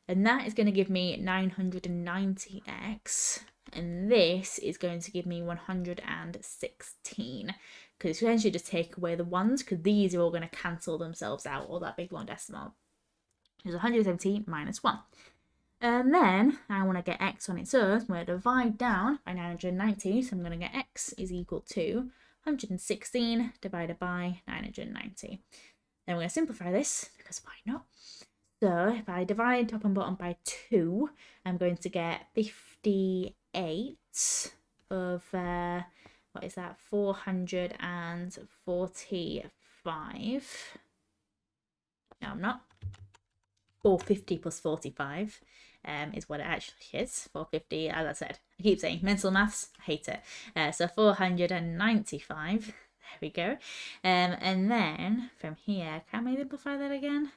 And that is going to give me 990x, and this is going to give me 116, because essentially just take away the ones, because these are all going to cancel themselves out, all that big long decimal. There's 117 minus 1. And then I want to get x on its own, so I'm going to divide down by 990, so I'm going to get x is equal to 116 divided by 990. Then we're going to simplify this, because why not? So if I divide top and bottom by 2, I'm going to get 58 of, what is that, 445. No, I'm not. 450 plus 45 is what it actually is. 450, as I said. I keep saying mental maths, I hate it. So 495, there we go. And then from here, can we simplify that again?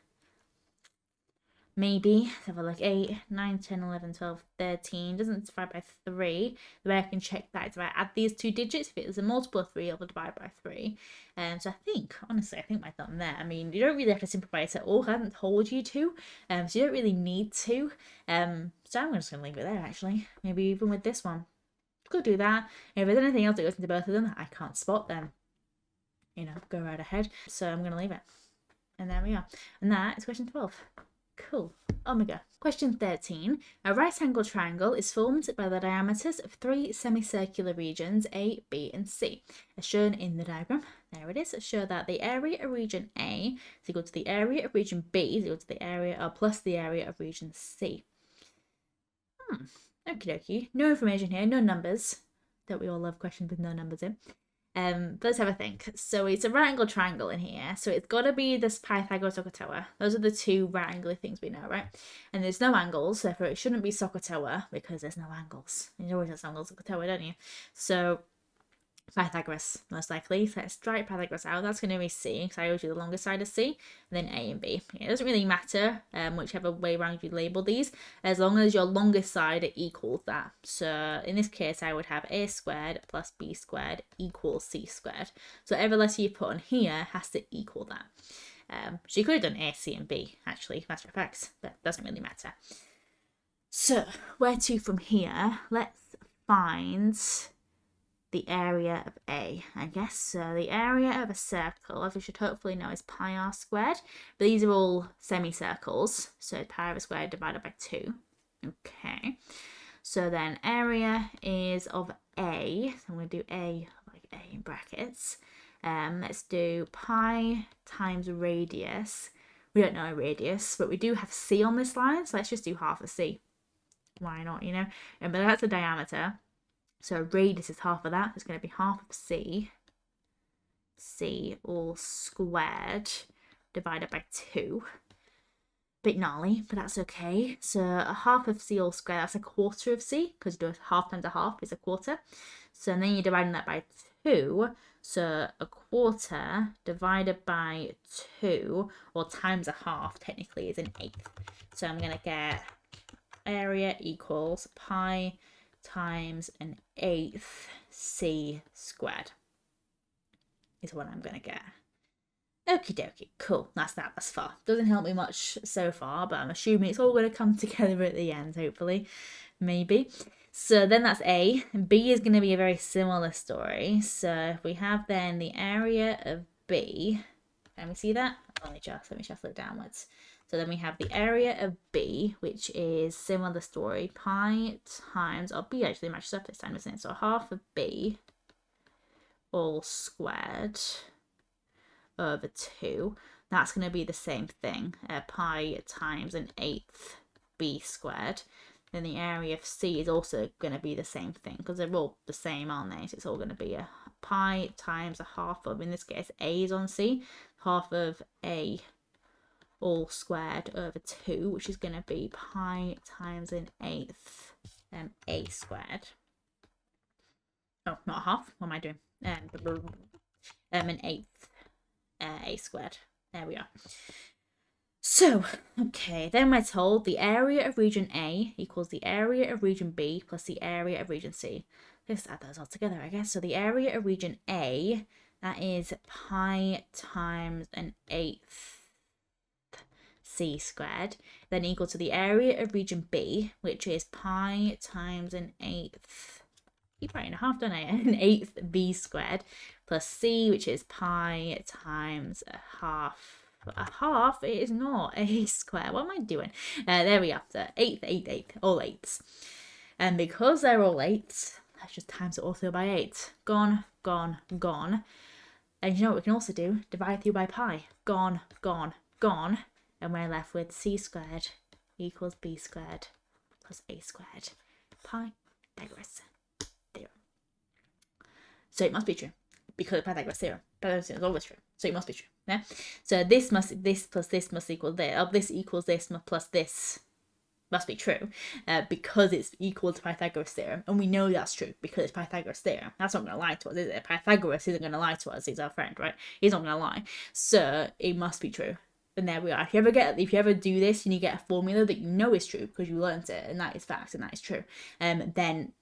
Maybe. Let's have a look. 8, 9, 10, 11, 12, 13. Doesn't divide by 3. The way I can check that is if I add these two digits. If it is a multiple of 3, I'll divide by 3. So I think, honestly, I think my thumb there. I mean, you don't really have to simplify it at all. I haven't told you to. So you don't really need to. So I'm just going to leave it there, actually. Maybe even with this one. Could do that. And if there's anything else that goes into both of them that I can't spot, then, you know, go right ahead. So I'm going to leave it. And there we are. And that is question 12. Cool. Omega. Question 13. A right-angled triangle is formed by the diameters of 3 semicircular regions A, B, and C, as shown in the diagram. There it is. Show that the area of region A is equal to the area of region B is equal to the area plus the area of region C. Okie dokie. No information here, no numbers. Don't we all love questions with no numbers in? Let's have a think. So it's a right angled triangle in here. So it's got to be this Pythagoras SOHCAHTOA. Those are the two right angle things we know, right? And there's no angles, therefore it shouldn't be SOHCAHTOA because there's no angles. You always have angles SOHCAHTOA, don't you? So Pythagoras, most likely. So let's write Pythagoras out. That's going to be C, because I always do the longest side of C, and then A and B. It doesn't really matter whichever way around you label these, as long as your longest side equals that. So in this case, I would have A squared plus B squared equals C squared. So whatever letter you put on here has to equal that. So you could have done A, C, and B, actually, matter of fact, but it doesn't really matter. So where to from here? Let's find the area of A, I guess. So the area of a circle, as we should hopefully know, is pi r squared. But these are all semicircles, so pi r squared divided by 2. Okay. So then area is of A. So I'm going to do A, like A in brackets. Let's do pi times radius. We don't know a radius, but we do have C on this line, so let's just do half of C. Why not, you know? But that's the diameter. So radius is half of that. It's going to be half of C all squared divided by 2. Bit gnarly, but that's okay. So a half of C all squared, that's a quarter of C, because you do half times a half is a quarter. So then you're dividing that by 2. So a quarter divided by 2, or times a half, technically, is an eighth. So I'm going to get area equals pi times an eighth C squared is what I'm going to get. Okie dokie, cool, that's far. Doesn't help me much so far, but I'm assuming it's all going to come together at the end, hopefully, maybe. So then that's A. B is going to be a very similar story. So if we have then the area of B, can we see that? Let me just look downwards. So then we have the area of B, which is similar story, pi times, or B actually matches up this time, isn't it? So half of B all squared over 2. That's going to be the same thing, pi times an eighth B squared. Then the area of C is also going to be the same thing, because they're all the same, aren't they? So it's all going to be a pi times a half of, in this case, A is on C, half of A all squared over 2, which is going to be pi times an eighth A squared. Oh, not a half. What am I doing? An eighth A squared. There we are. So, okay, then we're told the area of region A equals the area of region B plus the area of region C. Let's add those all together, I guess. So the area of region A, that is pi times an eighth C squared, then equal to the area of region B, which is pi times an eighth, keep writing a half, don't I? An eighth B squared, plus C, which is pi times a half. A half, it is not A square. What am I doing? There we are. So eighth, all eighths. And because they're all eighths, let's just times it all through by 8. Gone, gone, gone. And you know what we can also do? Divide through by pi. Gone, gone, gone. And we're left with C squared equals B squared plus A squared. Pythagoras theorem. So it must be true, because Pythagoras theorem. Pythagoras theorem is always true. So it must be true. Yeah. So this plus this must equal this. Oh, this equals this plus this must be true, because it's equal to Pythagoras theorem, and we know that's true because it's Pythagoras theorem. That's not going to lie to us, is it? Pythagoras isn't going to lie to us. He's our friend, right? He's not going to lie. So it must be true. And there we are. If you ever do this and you get a formula that you know is true because you learnt it and that is fact and that is true, then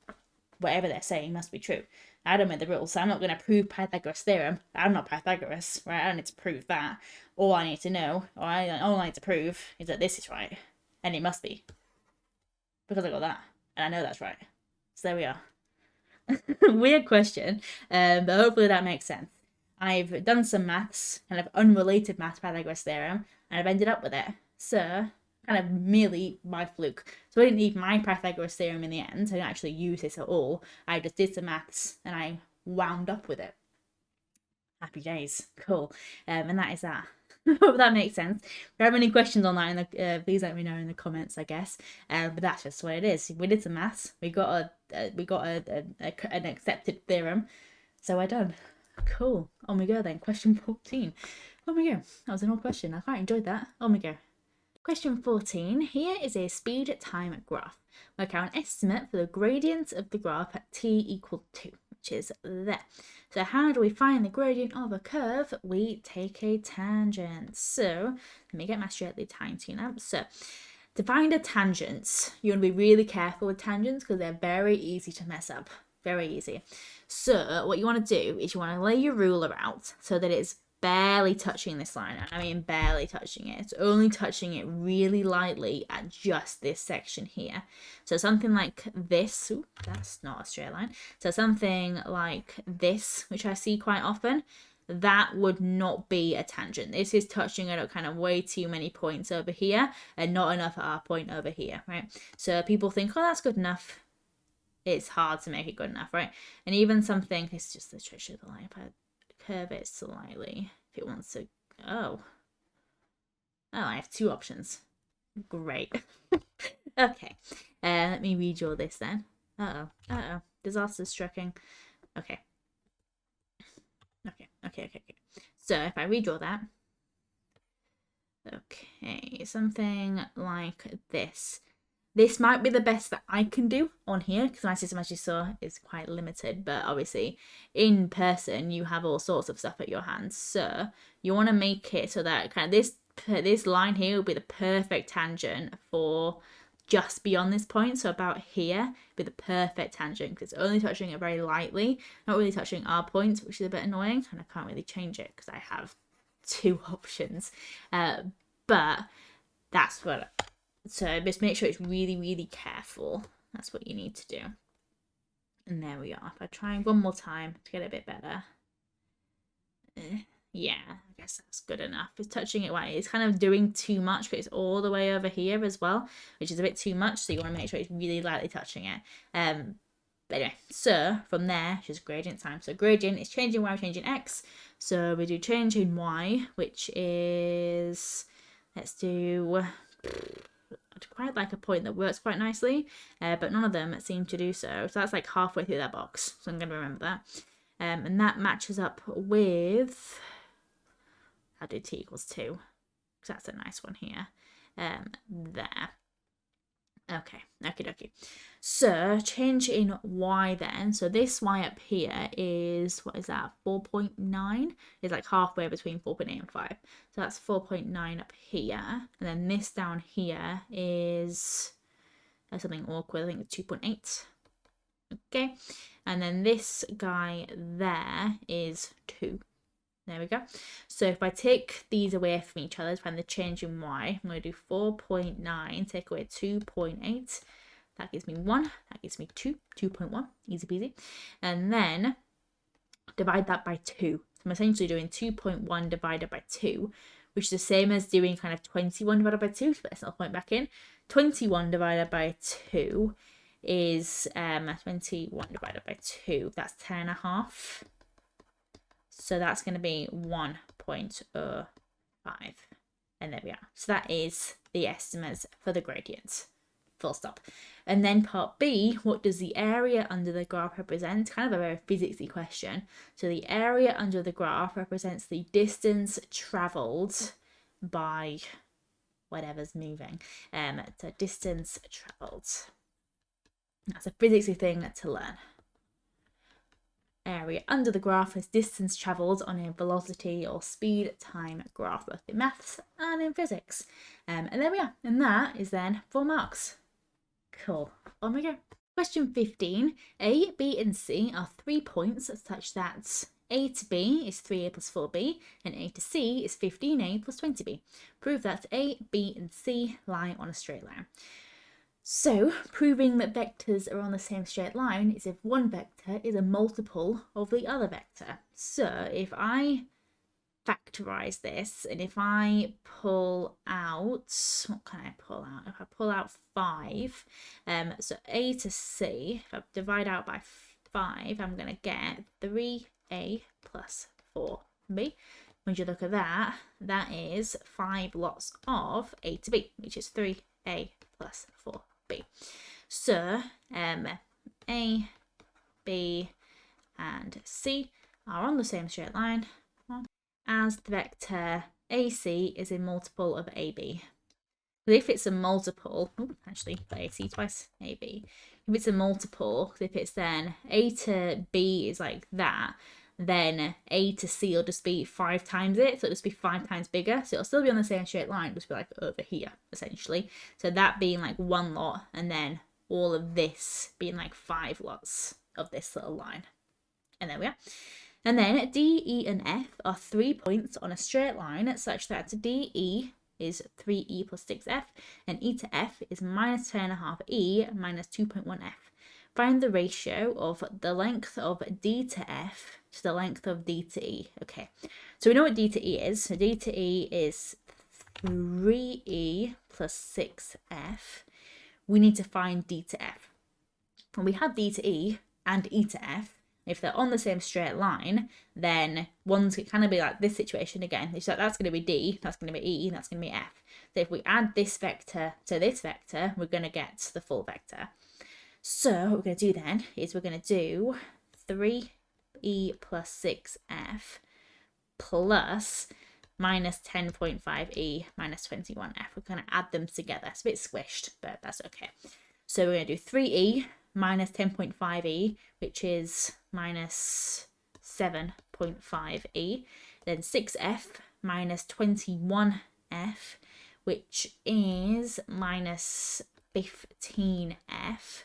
whatever they're saying must be true. I don't make the rules, so I'm not going to prove Pythagoras theorem. I'm not Pythagoras, right? I don't need to prove that. All I need to know, all I need to prove is that this is right, and it must be, because I got that, and I know that's right. So there we are. Weird question, but hopefully that makes sense. I've done some maths, kind of unrelated maths, Pythagoras theorem, and I've ended up with it. So, kind of merely by fluke. So I didn't need my Pythagoras theorem in the end. I didn't actually use this at all. I just did some maths and I wound up with it. Happy days. Cool. And that is that. Hope that makes sense. If you have any questions on that, please let me know in the comments, I guess. But that's just what it is. We did some maths. We got an accepted theorem. So we're done. Cool. On we go then. Question 14. On we go. That was an odd question. I quite enjoyed that. On we go. Question 14. Here is a speed time graph. Work out an estimate for the gradient of the graph at t equal 2, which is there. So how do we find the gradient of a curve? We take a tangent. So let me get my straight line to you now. So to find a tangent, you want to be really careful with tangents because they're very easy to mess up. Very easy. So what you want to do is you want to lay your ruler out so that it's barely touching this line, and I mean barely touching it. It's only touching it really lightly at just this section here. So something like this, ooh, that's not a straight line. So something like this, which I see quite often, that would not be a tangent. This is touching it at kind of way too many points over here and not enough at our point over here, right? So people think, oh, that's good enough. It's hard to make it good enough, right? And even something, it's just the trick of the line. If I curve it slightly, if it wants to, oh, I have two options. Great. Okay, let me redraw this then. Disaster striking. Okay. So if I redraw that, okay, something like this. This might be the best that I can do on here because my system, as you saw, is quite limited. But obviously, in person, you have all sorts of stuff at your hands. So you want to make it so that kind of this line here will be the perfect tangent for just beyond this point. So about here be the perfect tangent because it's only touching it very lightly, not really touching our point, which is a bit annoying. And I can't really change it because I have two options. But that's what. So just make sure it's really, really careful. That's what you need to do. And there we are. If I try one more time to get it a bit better. Yeah, I guess that's good enough. It's touching it right. It's kind of doing too much, but it's all the way over here as well, which is a bit too much. So you want to make sure it's really lightly touching it. But anyway, so from there, it's just gradient time. So gradient is changing y, changing x. So we do change in y, which is, let's do... I'd quite like a point that works quite nicely, but none of them seem to do so. So that's like halfway through that box. So I'm going to remember that. And that matches up with, I'll do t equals 2, because that's a nice one here. There. Okay, okie dokie. So change in y then. So this y up here is, what is that, 4.9? It's like halfway between 4.8 and 5. So that's 4.9 up here. And then this down here is something awkward, I think it's 2.8. Okay, and then this guy there is 2. There we go. So if I take these away from each other to find the change in y, I'm going to do 4.9, take away 2.8. That gives me 1. That gives me 2. 2.1. Easy peasy. And then divide that by 2. So I'm essentially doing 2.1 divided by 2, which is the same as doing kind of 21 divided by 2. So let's not point back in. 21 divided by 2 is 21 divided by 2. That's 10.5. So that's going to be 1.05. And there we are. So that is the estimates for the gradients. Full stop. And then part B, what does the area under the graph represent? Kind of a very physicsy question. So the area under the graph represents the distance travelled by whatever's moving. So distance travelled. That's a physicsy thing to learn. Area under the graph is distance travelled on a velocity or speed time graph, both in maths and in physics. And there we are. And that is then 4 marks. Cool. On we go. Question 15. A, B and C are 3 points such that A to B is 3A plus 4B and A to C is 15A plus 20B. Prove that A, B and C lie on a straight line. So, proving that vectors are on the same straight line is if one vector is a multiple of the other vector. So, if I factorize this, and if I pull out, what can I pull out? If I pull out 5, so A to C, if I divide out by 5, I'm going to get 3A plus 4B. When you look at that, that is 5 lots of A to B, which is 3A plus 4B. So A, B and C are on the same straight line as the vector AC is a multiple of AB. But if it's a multiple, actually by AC twice, AB. If it's a multiple, if it's then A to B is like that, then A to C will just be 5 times it, so it'll just be 5 times bigger. So it'll still be on the same straight line, just be like over here, essentially. So that being like 1 lot, and then all of this being like 5 lots of this little line. And there we are. And then D, E, and F are 3 points on a straight line such that DE is 3E plus 6F, and E to F is minus 10.5E minus 2.1F. Find the ratio of the length of D to F to the length of D to E. Okay, so we know what D to E is. So D to E is 3E plus 6F. We need to find D to F. When we have D to E and E to F, if they're on the same straight line, then one's kind of be like this situation again. It's like that's going to be D, that's going to be E, that's going to be F. So if we add this vector to this vector, we're going to get the full vector. So what we're going to do then is we're going to do 3E plus 6F plus minus 10.5E minus 21F. We're going to add them together. It's a bit squished, but that's okay. So we're going to do 3E minus 10.5E, which is minus 7.5E. Then 6F minus 21F, which is minus 15F,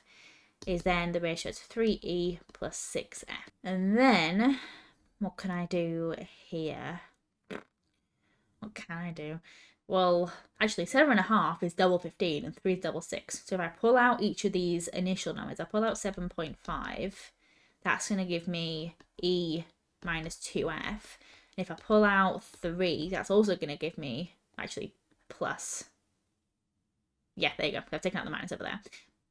is then the ratio to 3E plus 6F. And then, what can I do here? What can I do? Well, actually 7.5 is double 15 and 3 is double 6. So if I pull out each of these initial numbers, I pull out 7.5, that's going to give me E minus 2F. And if I pull out 3, that's also going to give me, actually, plus. Yeah, there you go. I've taken out the minus over there.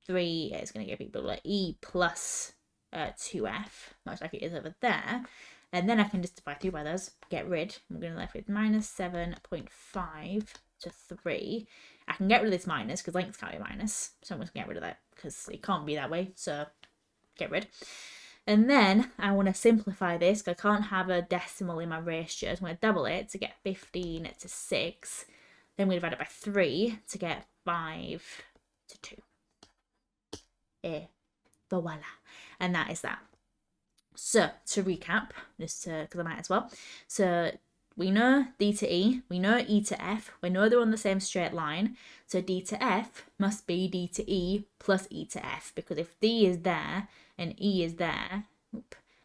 3 is going to give people E plus 2F, much like it is over there. And then I can just divide through by those, get rid. I'm going to left with minus 7.5 to 3. I can get rid of this minus because length can't be minus. So I'm just going to get rid of that because it can't be that way. So get rid. And then I want to simplify this because I can't have a decimal in my ratio. So I'm going to double it to get 15 to 6. Then we divide it by 3 to get 5 to 2. Voila. And that is that. So, to recap, just because I might as well. So, we know D to E, we know E to F, we know they're on the same straight line. So, D to F must be D to E plus E to F, because if D is there and E is there,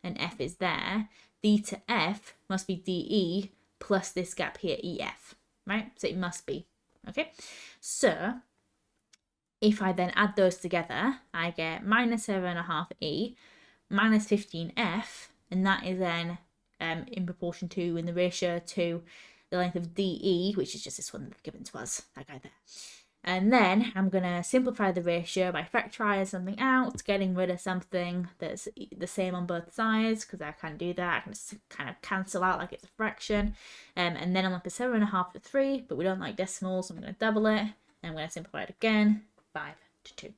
and F is there, D to F must be DE plus this gap here, EF, right? So, it must be, okay? So, if I then add those together, I get minus 7.5E minus 15F, and that is then in proportion to, in the ratio to the length of DE, which is just this one given to us, that guy there. And then I'm going to simplify the ratio by factorising something out, getting rid of something that's the same on both sides, because I can do that. I can just kind of cancel out like it's a fraction. And then I'm left with 7.5 to 3, but we don't like decimals, so I'm going to double it, and I'm going to simplify it again, 5 to 2.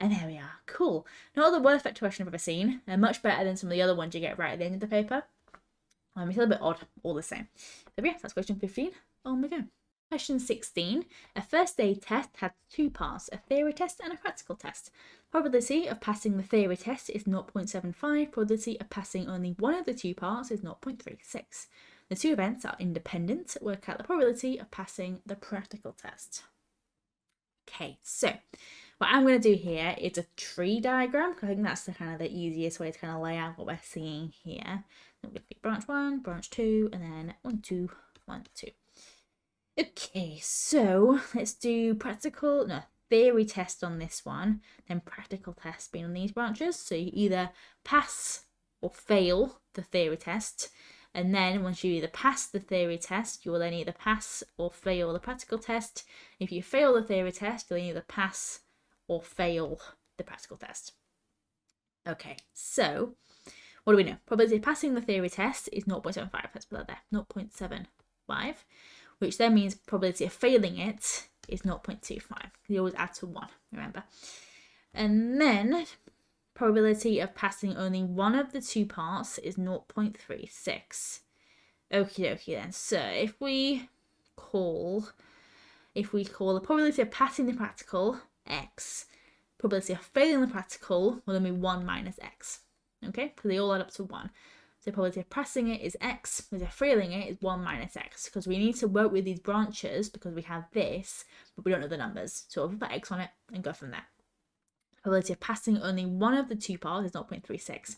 And there we are. Cool. Not the worst vector question I've ever seen. Much better than some of the other ones you get right at the end of the paper. It's a little bit odd, all the same. But yeah, that's question 15. On we go. Question 16. A first aid test has 2 parts, a theory test and a practical test. Probability of passing the theory test is 0.75. Probability of passing only one of the 2 parts is 0.36. The 2 events are independent. Work out the probability of passing the practical test. Okay, so what I'm going to do here is a tree diagram, because I think that's the kind of the easiest way to kind of lay out what we're seeing here. We're going to pick branch 1, branch 2, and then 1, 2, 1, 2. Okay, so let's do theory test on this one, then practical test being on these branches. So you either pass or fail the theory test, and then once you either pass the theory test, you will then either pass or fail the practical test. If you fail the theory test, you'll either pass or fail the practical test. Okay, so what do we know? Probability of passing the theory test is 0.75. Let's put that there, 0.75, which then means probability of failing it is 0.25. You always add to 1, remember. And then probability of passing only one of the 2 parts is 0.36. Okie dokie then. So if we call the probability of passing the practical x, probability of failing the practical will then be 1 minus x. Okay, because they all add up to 1. So probability of passing it is x, probability of failing it is 1 minus x, because we need to work with these branches because we have this, but we don't know the numbers. So we'll put x on it and go from there. Probability of passing only one of the 2 parts is 0.36.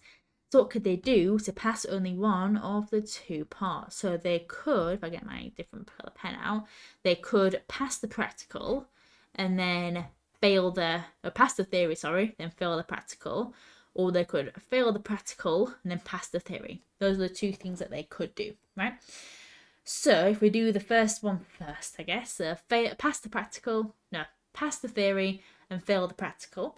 So what could they do to pass only one of the two parts? So they could, if I get my different colour pen out, they could pass the practical and then pass the theory, sorry, then fail the practical. Or they could fail the practical and then pass the theory. Those are the two things that they could do, right? So if we do the first one first, I guess, pass the theory and fail the practical.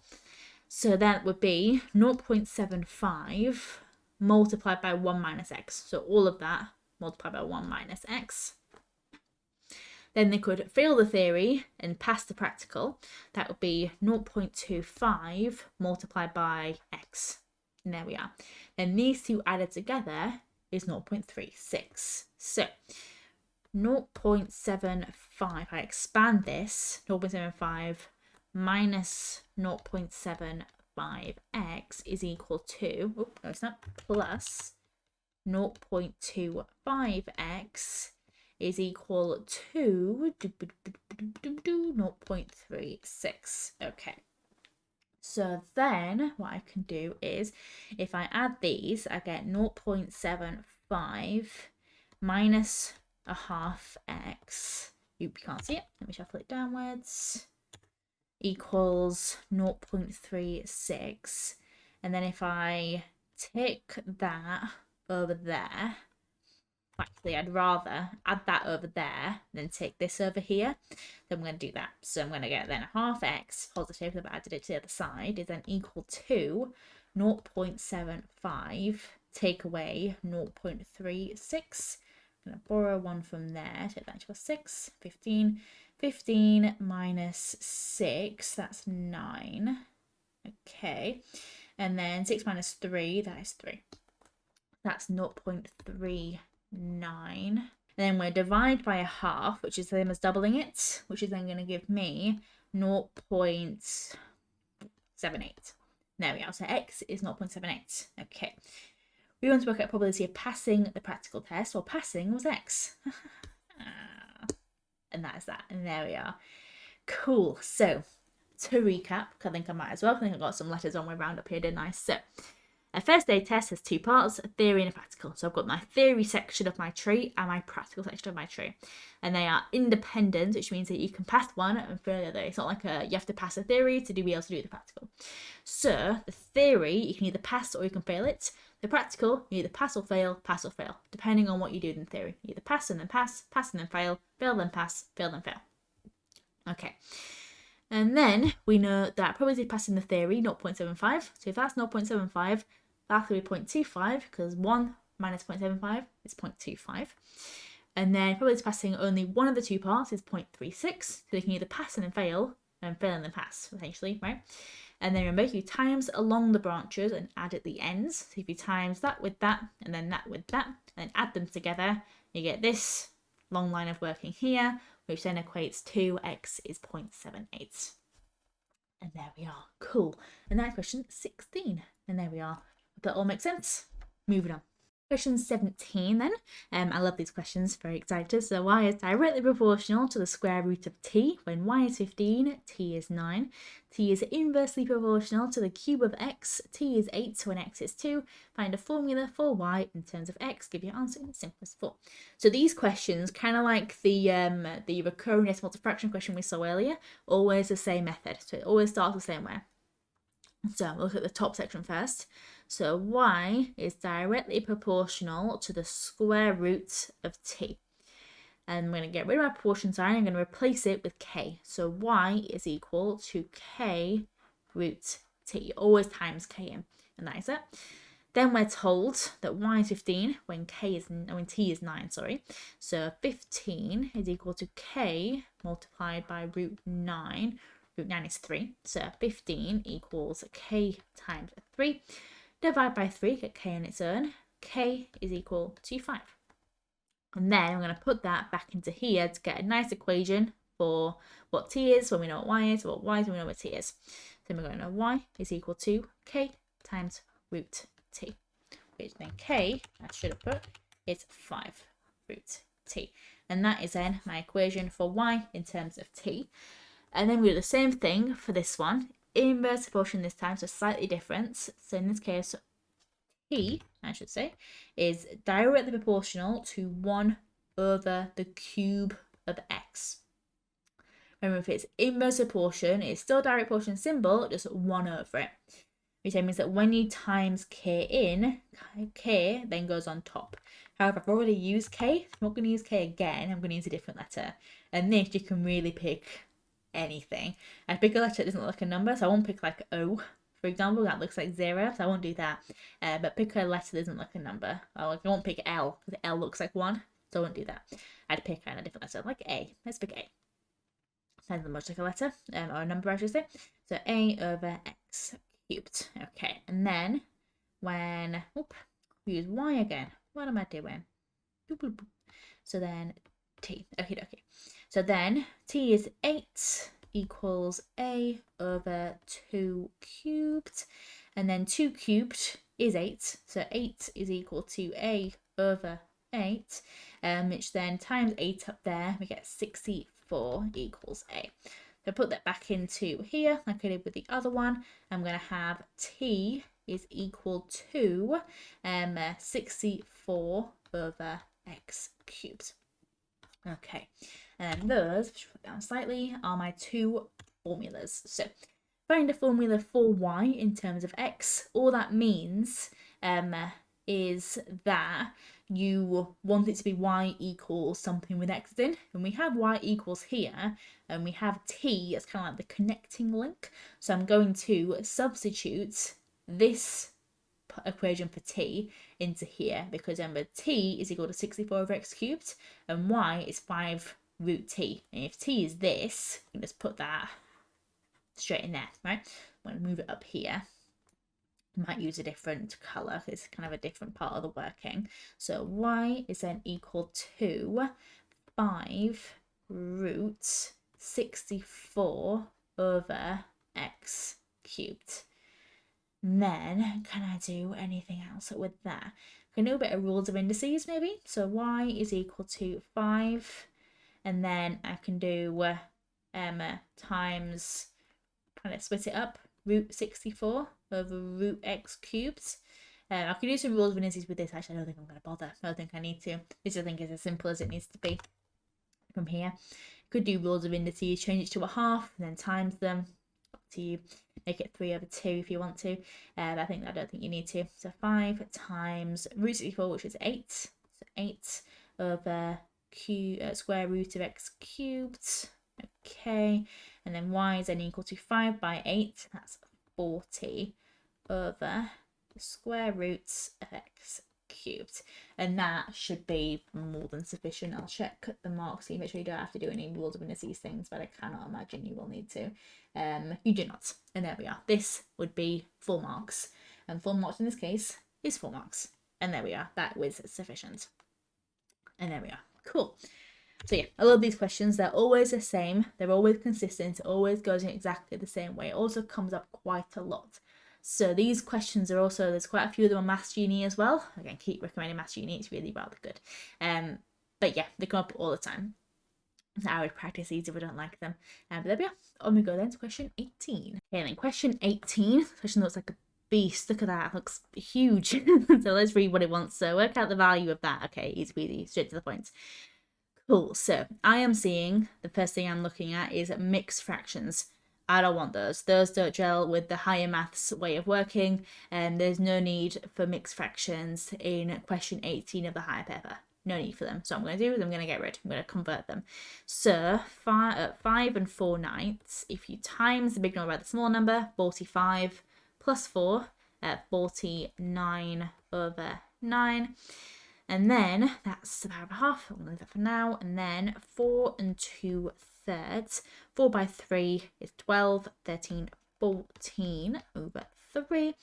So that would be 0.75 multiplied by 1 minus x. So all of that multiplied by 1 minus x. Then they could fail the theory and pass the practical. That would be 0.25 multiplied by x. And there we are. Then these two added together is 0.36. So 0.75, I expand this, 0.75 minus 0.75x is equal to, oh, no, it's not, plus 0.25x is equal to 0.36. Okay. So then what I can do is, if I add these, I get 0.75 minus a half x. You can't see it. Let me shuffle it downwards. Equals 0.36. And then if I take that over there, actually I'd rather add that over there than take this over here. So I'm going to do that. So I'm going to get then half x positive, if I added it to the other side, is then equal to 0.75 take away 0.36. I'm going to borrow one from there, take that equals 6, 15. 15 minus 6, that's 9. Okay. And then 6 minus 3, that is 3. That's 0.39. And then we're divide by a half, which is the same as doubling it, which is then going to give me 0.78. There we are. So x is 0.78. Okay. We want to work out probability of passing the practical test. Well, passing was x. And that is that. And there we are. Cool. So, to recap, I think I might as well. I think I got some letters on my round up here, didn't I? So, a first aid test has two parts, a theory and a practical. So I've got my theory section of my tree and my practical section of my tree. And they are independent, which means that you can pass one and fail the other. It's not like you have to pass a theory to be able to do the practical. So the theory, you can either pass or you can fail it. The practical, you either pass or fail, depending on what you do in theory. You either pass and then pass and then fail then pass, fail then fail. Okay. And then we know that probability of passing the theory, 0.75. So if that's 0.75, that's going to be 0.25 because 1 minus 0.75 is 0.25. And then probability of passing only one of the two parts is 0.36. So you can either pass and then fail and then pass, essentially, right? And then remember, you times along the branches and add at the ends. So if you times that with that, and then that with that, and add them together, you get this long line of working here, which then equates to x is 0.78. And there we are. Cool. And that's question 16. And there we are. Hope that all makes sense. Moving on. Question 17 then. I love these questions, very excited. So y is directly proportional to the square root of t when y is 15, t is 9. T is inversely proportional to the cube of x, t is 8 when x is 2. Find a formula for y in terms of x. Give your answer in the simplest form. So these questions, kind of like the recurring decimal fraction question we saw earlier, always the same method. So it always starts the same way. So we'll look at the top section first. So y is directly proportional to the square root of t. And I'm going to get rid of my proportion sign. I'm going to replace it with k. So y is equal to k root t. Always times k in. And that is it. Then we're told that y is 15 when t is 9, sorry. So 15 is equal to k multiplied by root 9. Root 9 is 3. So 15 equals k times 3. Divide by 3, get k on its own. K is equal to 5. And then I'm going to put that back into here to get a nice equation for what t is when we know what y is, what y is when we know what t is. So we're going to know y is equal to k times root t, which then k, I should have put, is 5 root t. And that is then my equation for y in terms of t. And then we do the same thing for this one. Inverse proportion this time, so slightly different. So in this case, t, I should say, is directly proportional to 1 over the cube of x. Remember, if it's inverse proportion, it's still direct proportion symbol, just 1 over it. Which means that when you times k in, k then goes on top. However, I've already used k. I'm not going to use k again. I'm going to use a different letter. And this, you can really pick anything. I pick a letter that doesn't look like a number, so I won't pick like O, for example. That looks like 0, so I won't do that. But pick a letter that doesn't look like a number. I won't pick L, because L looks like 1, so I won't do that. I'd pick a different letter, like A. Let's pick A. Sounds much like a letter, or a number, I should say. So A over x cubed. Okay, and then when we use y again, what am I doing? So then t. Okay. So then t is 8 equals a over 2 cubed, and then 2 cubed is 8. So 8 is equal to a over 8, which then times 8 up there, we get 64 equals a. So put that back into here, like I did with the other one. I'm going to have t is equal to 64 over x cubed. Okay, and those, which put down slightly, are my two formulas. So find a formula for y in terms of x. All that means is that you want it to be y equals something with x in, and we have y equals here, and we have t as kind of like the connecting link. So I'm going to substitute this equation for t into here, because remember, t is equal to 64 over x cubed, and y is 5 root t. And if t is this, you can just put that straight in there, right? I'm going to move it up here. Might use a different colour, it's kind of a different part of the working. So y is then equal to 5 root 64 over x cubed. And then, can I do anything else with that? I can do a bit of rules of indices maybe. So y is equal to 5, and then I can do times, kind of split it up, root 64 over root x cubed. I can do some rules of indices with this. Actually, I don't think I'm going to bother. I don't think I need to. This, I think, is as simple as it needs to be from here. Could do rules of indices, change it to a half, and then times them. Up to you. Make it 3 over 2 if you want to. But I don't think you need to. So 5 times root 64, which is 8. So 8 over square root of x cubed. Okay. And then y is then equal to 5 by 8. That's 40 over the square roots of x cubed. And that should be more than sufficient. I'll check the marks, see, make sure you don't have to do any rules of indices things, but I cannot imagine you will need to. You do not. And there we are. This would be 4 marks. And 4 marks in this case is 4 marks. And there we are. That was sufficient. And there we are. Cool. So yeah, I love these questions. They're always the same. They're always consistent. It always goes in exactly the same way. It also comes up quite a lot. So these questions are also, there's quite a few of them on Maths Uni as well. Again, keep recommending Maths Uni. It's really rather good. But yeah, they come up all the time. So I would practice these if I don't like them. But there we are. On we go then to question 18. Okay, then question 18. Question looks like a beast. Look at that. It looks huge. So let's read what it wants. So work out the value of that. Okay, easy peasy, straight to the point. Cool. So I am seeing, the first thing I'm looking at is mixed fractions. I don't want those. Those don't gel with the higher maths way of working, and there's no need for mixed fractions in question 18 of the higher paper. No need for them. So what I'm going to do is I'm going to get rid. I'm going to convert them. So 5 and 4/9, if you times the big number by the small number, 45 plus 4, 49 over 9. And then that's the power of a half. I'm going to leave that for now. And then 4 and 2/3. 4 by 3 is 12, 13, 14 over 3.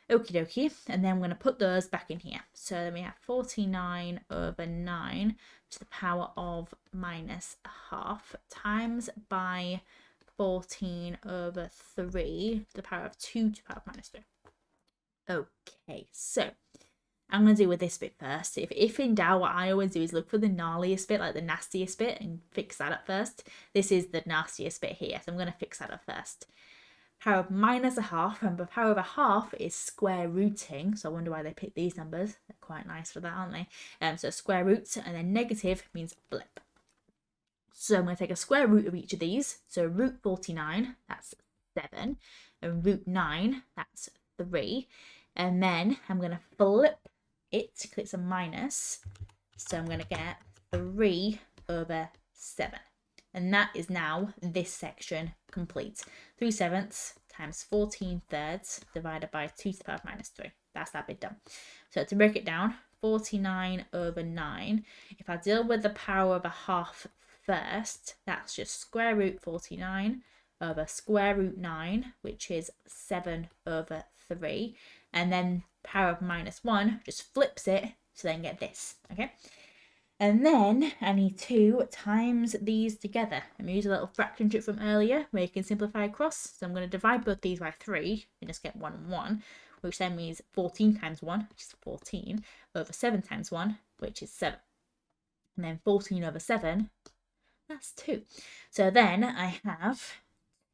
Okie dokie. And then I'm going to put those back in here. So then we have 49 over 9 to the power of minus a half times by 14 over 3 to the power of 2 to the power of minus 3. Okay, so I'm going to deal with this bit first. If in doubt, what I always do is look for the gnarliest bit, like the nastiest bit, and fix that up first. This is the nastiest bit here, so I'm going to fix that up first. power of minus a half. Remember, power of a half is square rooting, so I wonder why they picked these numbers. They're quite nice for that, aren't they? So square roots, and then negative means flip. So I'm going to take a square root of each of these. So root 49, that's 7, and root 9, that's 3. And then I'm going to flip it because it's a minus. So I'm going to get 3 over 7. And that is now this section complete. 3/7 times 14/3 divided by 2 to the power of minus 3. That's that bit done. So to break it down, 49 over 9. If I deal with the power of a half first, that's just square root 49 over square root 9, which is 7 over 3. And then power of minus 1 just flips it to then get this, okay? And then I need to times these together. I'm going to use a little fraction trick from earlier where you can simplify across. So I'm going to divide both these by 3 and just get 1 and 1, which then means 14 times 1, which is 14, over 7 times 1, which is 7. And then 14 over 7, that's 2. So then I have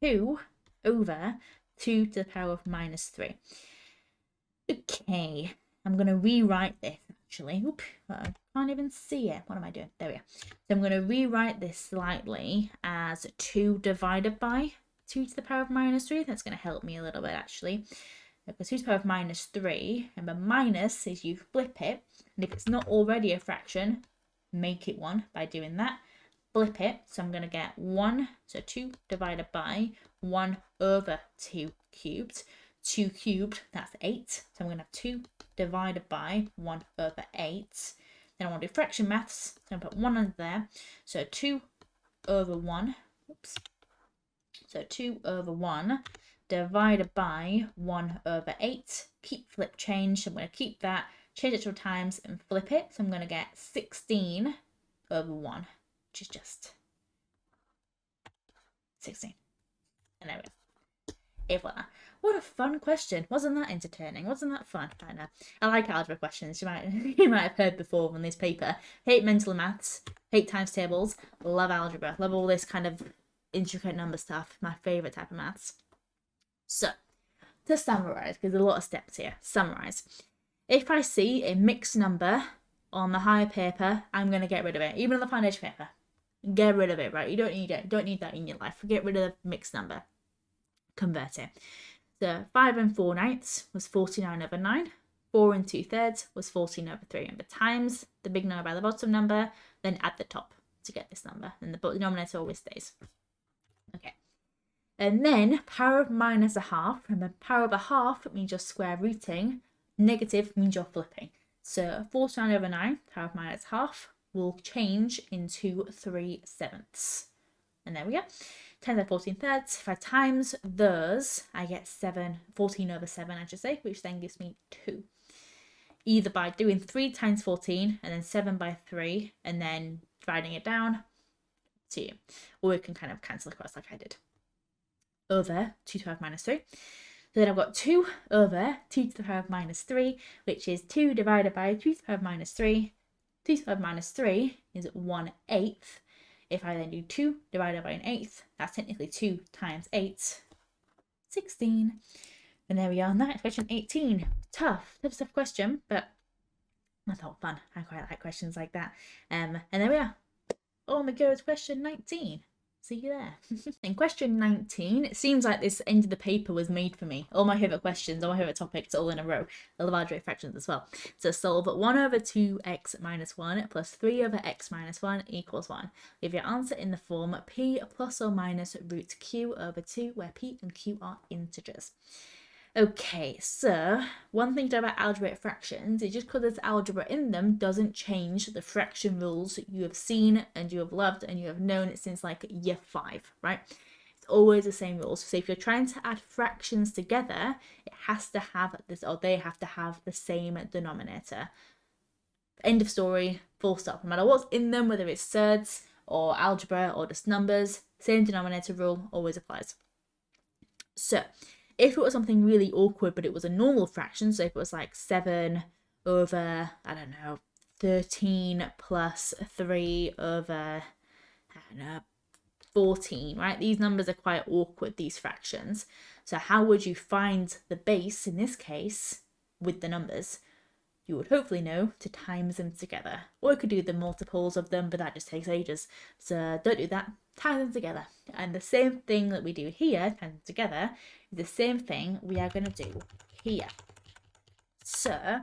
2 over 2 to the power of minus 3. Okay, I'm going to rewrite this actually. Oop, I can't even see it. What am I doing? There we go. So I'm going to rewrite this slightly as 2 divided by 2 to the power of minus 3. That's going to help me a little bit actually. Because 2 to the power of minus 3, remember minus is you flip it, and if it's not already a fraction, make it one by doing that. Flip it, so I'm going to get 1, so 2 divided by 1 over 2 cubed. 2 cubed, that's 8. So I'm going to have 2 divided by 1 over 8. Then I want to do fraction maths, so I'm going to put 1 under there. So 2 over 1, oops. So 2 over 1 divided by 1 over 8. Keep flip change, so I'm going to keep that, change it to times and flip it. So I'm going to get 16 over 1, which is just 16. And there we go. If like that. What a fun question. Wasn't that entertaining? Wasn't that fun? I know. I like algebra questions. You might have heard before on this paper. Hate mental maths. Hate times tables. Love algebra. Love all this kind of intricate number stuff. My favourite type of maths. So, to summarise, because there's a lot of steps here. Summarise. If I see a mixed number on the higher paper, I'm going to get rid of it. Even on the foundation paper. Get rid of it, right? You don't need it. Don't need that in your life. Get rid of the mixed number. Convert it. So 5 and 4/9 was 49 over 9. 4 and 2/3 was 14 over 3. Remember, times the big number by the bottom number, then add the top to get this number. And the denominator always stays. Okay. And then power of minus a half. Remember, power of a half means you're square rooting. Negative means you're flipping. So 49 over 9, power of minus half, will change into 3/7. And there we go. 10 to the 14/3. If I times those, I get 14 over 7, I should say, which then gives me 2. Either by doing 3 times 14 and then 7 by 3 and then dividing it down to you. Or we can kind of cancel across like I did. Over 2 to the power of minus 3. So then I've got 2 over 2 to the power of minus 3, which is 2 divided by 2 to the power of minus 3. 2 to the power of minus 3 is 1/8. If I then do 2 divided by 1/8, that's technically 2 times 8, 16. And there we are on that. Question 18. Tough question, but I thought fun. I quite like questions like that. And there we are. Oh my god, it's question 19. See you there. In question 19, it seems like this end of the paper was made for me. All my favourite questions, all my favourite topics, all in a row. I love algebraic fractions as well. So solve 1 over 2x minus 1 plus 3 over x minus 1 equals 1. Give your answer in the form p plus or minus root q over 2, where p and q are integers. Okay, so one thing to know about algebraic fractions is just because there's algebra in them doesn't change the fraction rules you have seen and you have loved and you have known it since like year 5, right? It's always the same rules. So if you're trying to add fractions together, it has to have this, or they have to have the same denominator. End of story, full stop. No matter what's in them, whether it's surds or algebra or just numbers, same denominator rule always applies. So if it was something really awkward, but it was a normal fraction, so if it was like 7 over, I don't know, 13 plus 3 over, I don't know, 14, right? These numbers are quite awkward, these fractions. So how would you find the base in this case with the numbers? You would hopefully know to times them together. Or you could do the multiples of them, but that just takes ages. So don't do that. Times them together. And the same thing that we do here, times them together, is the same thing we are going to do here. So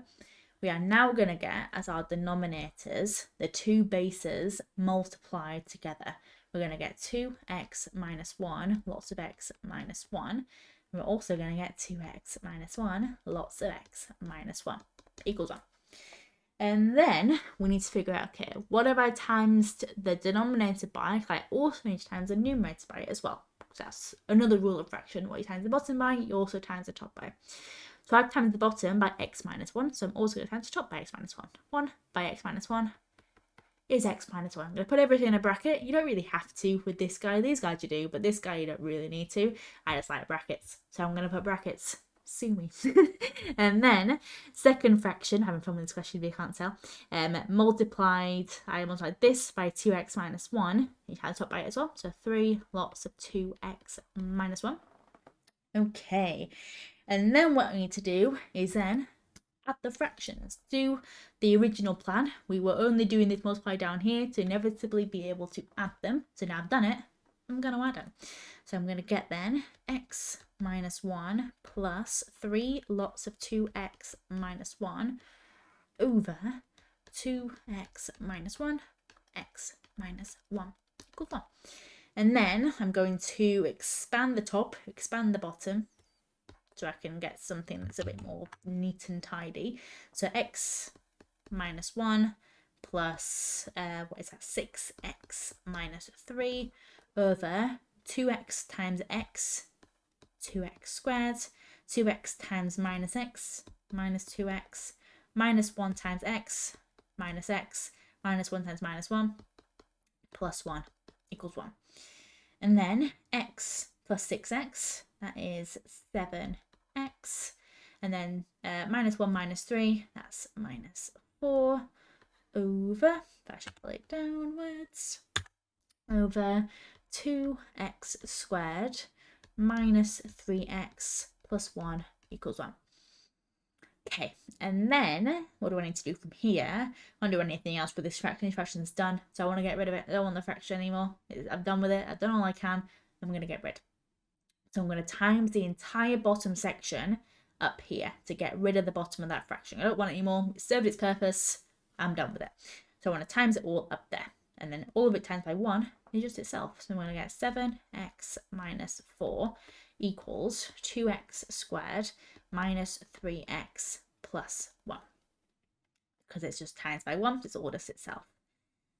we are now going to get as our denominators the two bases multiplied together. We're going to get 2x minus 1, lots of x minus 1. We're also going to get 2x minus 1, lots of x minus 1, equals 1. And then we need to figure out, okay, what have I times the denominator by? I also need to times the numerator by it as well. So that's another rule of fraction. What you times the bottom by, you also times the top by. So I've times the bottom by x minus 1, so I'm also going to times the top by x minus 1. 1 by x minus 1 is x minus 1. I'm going to put everything in a bracket. You don't really have to with this guy. These guys you do, but this guy you don't really need to. I just like brackets. So I'm going to put brackets. Sue me. And then second fraction, having fun with this question if you can't tell, I multiplied this by 2x minus 1. You have the top by it as well. So 3 lots of 2x minus 1. Okay. And then what we need to do is then add the fractions. Do the original plan. We were only doing this multiply down here to inevitably be able to add them. So now I've done it, I'm going to add them. So I'm going to get then x minus 1 plus 3 lots of 2x minus 1 over 2x minus 1, x minus 1 equals 1. And then I'm going to expand the top, expand the bottom, so I can get something that's a bit more neat and tidy. So x minus 1 plus, 6x minus 3 over 2x times x, 2x squared, 2x times minus x, minus 2x, minus 1 times x, minus 1 times minus 1, plus 1 equals 1. And then x plus 6x, that is 7x. And then minus 1 minus 3, that's minus 4 over, if I should pull it downwards, over 2x squared minus 3x plus 1 equals 1. Okay, and then what do I need to do from here? I don't do anything else with this fraction. This fraction's done, so I want to get rid of it. I don't want the fraction anymore. I'm done with it. I've done all I can. I'm going to get rid. So I'm going to times the entire bottom section up here to get rid of the bottom of that fraction. I don't want it anymore. It served its purpose. I'm done with it. So I want to times it all up there. And then all of it times by 1 is just itself. So I'm going to get 7x minus 4 equals 2x squared minus 3x plus 1. Because it's just times by 1, it's all just itself.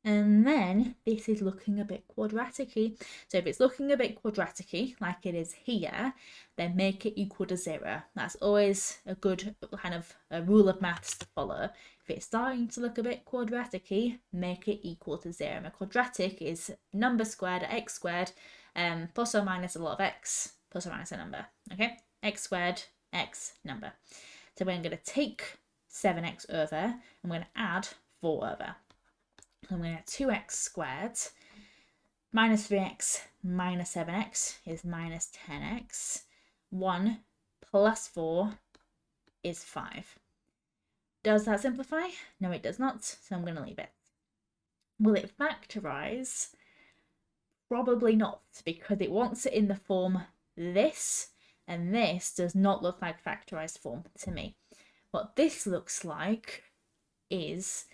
And then this is looking a bit quadratic-y. So if it's looking a bit quadratic-y, like it is here, then make it equal to 0. That's always a good kind of a rule of maths to follow. If it's starting to look a bit quadratic-y, make it equal to 0. And a quadratic is number squared at x squared, plus or minus a lot of x, plus or minus a number. Okay, x squared, x number. So we're going to take 7x over, I'm going to add 4 over. So I'm going to get 2x squared minus 3x minus 7x is minus 10x. 1 plus 4 is 5. Does that simplify? No, it does not, so I'm going to leave it. Will it factorise? Probably not, because it wants it in the form this, and this does not look like factorised form to me. What this looks like is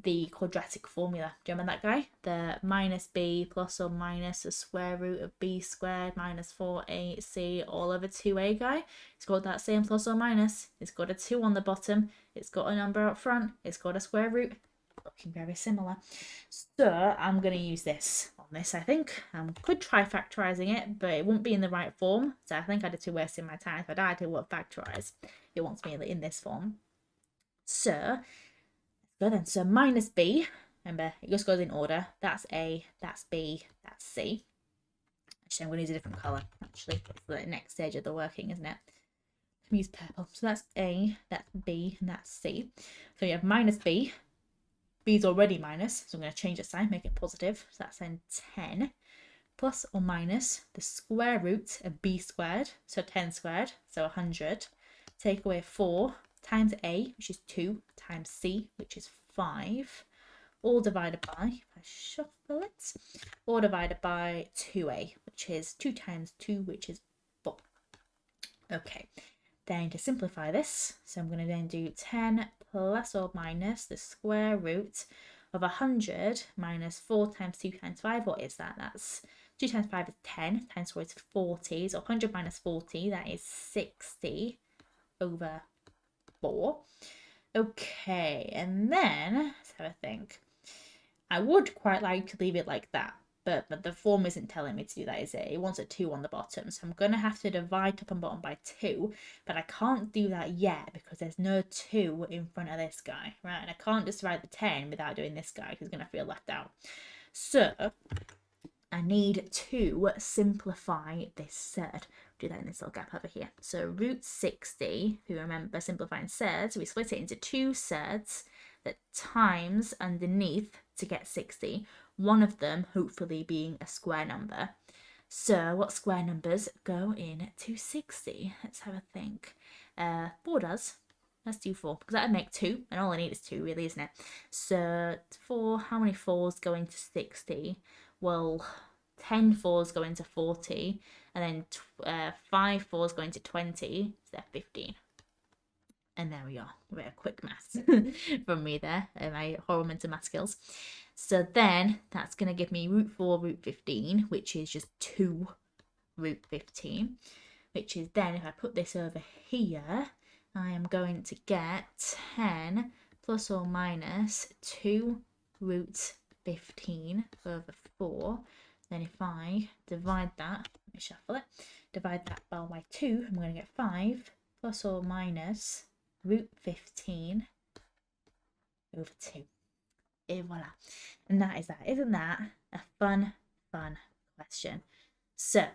the quadratic formula. Do you remember that guy? The minus b plus or minus the square root of b squared minus 4ac all over 2a guy. It's got that same plus or minus. It's got a 2 on the bottom. It's got a number up front. It's got a square root. Looking very similar. So I'm going to use this on this, I think. I could try factorising it, but it won't be in the right form. So I think I'd have to waste my time if I died to what factorise. It wants me in this form. So then, so minus b, remember it just goes in order. That's a, that's b, that's c. Actually, I'm going to use a different colour, actually. It's the next stage of the working, isn't it? I'm going to use purple. So that's a, that's b, and that's c. So you have minus b. B is already minus, so I'm going to change the sign, make it positive. So that's then 10 plus or minus the square root of b squared, so 10 squared, so 100. Take away 4 times a, which is 2, times c, which is 5, all divided by, if I shuffle it, all divided by 2a, which is 2 times 2, which is 4. Okay, then to simplify this, so I'm going to then do 10 plus or minus the square root of 100 minus 4 times 2 times 5. What is that? That's 2 times 5 is 10, times 4 is 40, so 100 minus 40, that is 60 over 4. Okay, and then, let's have a think. I would quite like to leave it like that, but the form isn't telling me to do that, is it? It wants a 2 on the bottom, so I'm going to have to divide top and bottom by 2, but I can't do that yet because there's no 2 in front of this guy, right? And I can't just write the 10 without doing this guy, who's going to feel left out. So I need to simplify this third. Do that in this little gap over here. So root 60, if you remember simplifying thirds, we split it into 2 thirds that times underneath to get 60. One of them hopefully being a square number. So what square numbers go into 60? Let's have a think. 4 does. Let's do 4 because that would make 2, and all I need is 2 really, isn't it? So 4, how many 4s go into 60? Well, 10 4s go into 40, and then 5 4s go into 20, so they're 15. And there we are, a bit of quick maths from me there, my horrible mental math skills. So then that's going to give me root 4 root 15, which is just 2 root 15, which is then, if I put this over here, I am going to get 10 plus or minus 2 root 15 over 4. Then if I divide that, let me shuffle it, divide that by 2, I'm going to get 5 plus or minus root 15 over 2. Et voila. And that is that. Isn't that a fun question? So,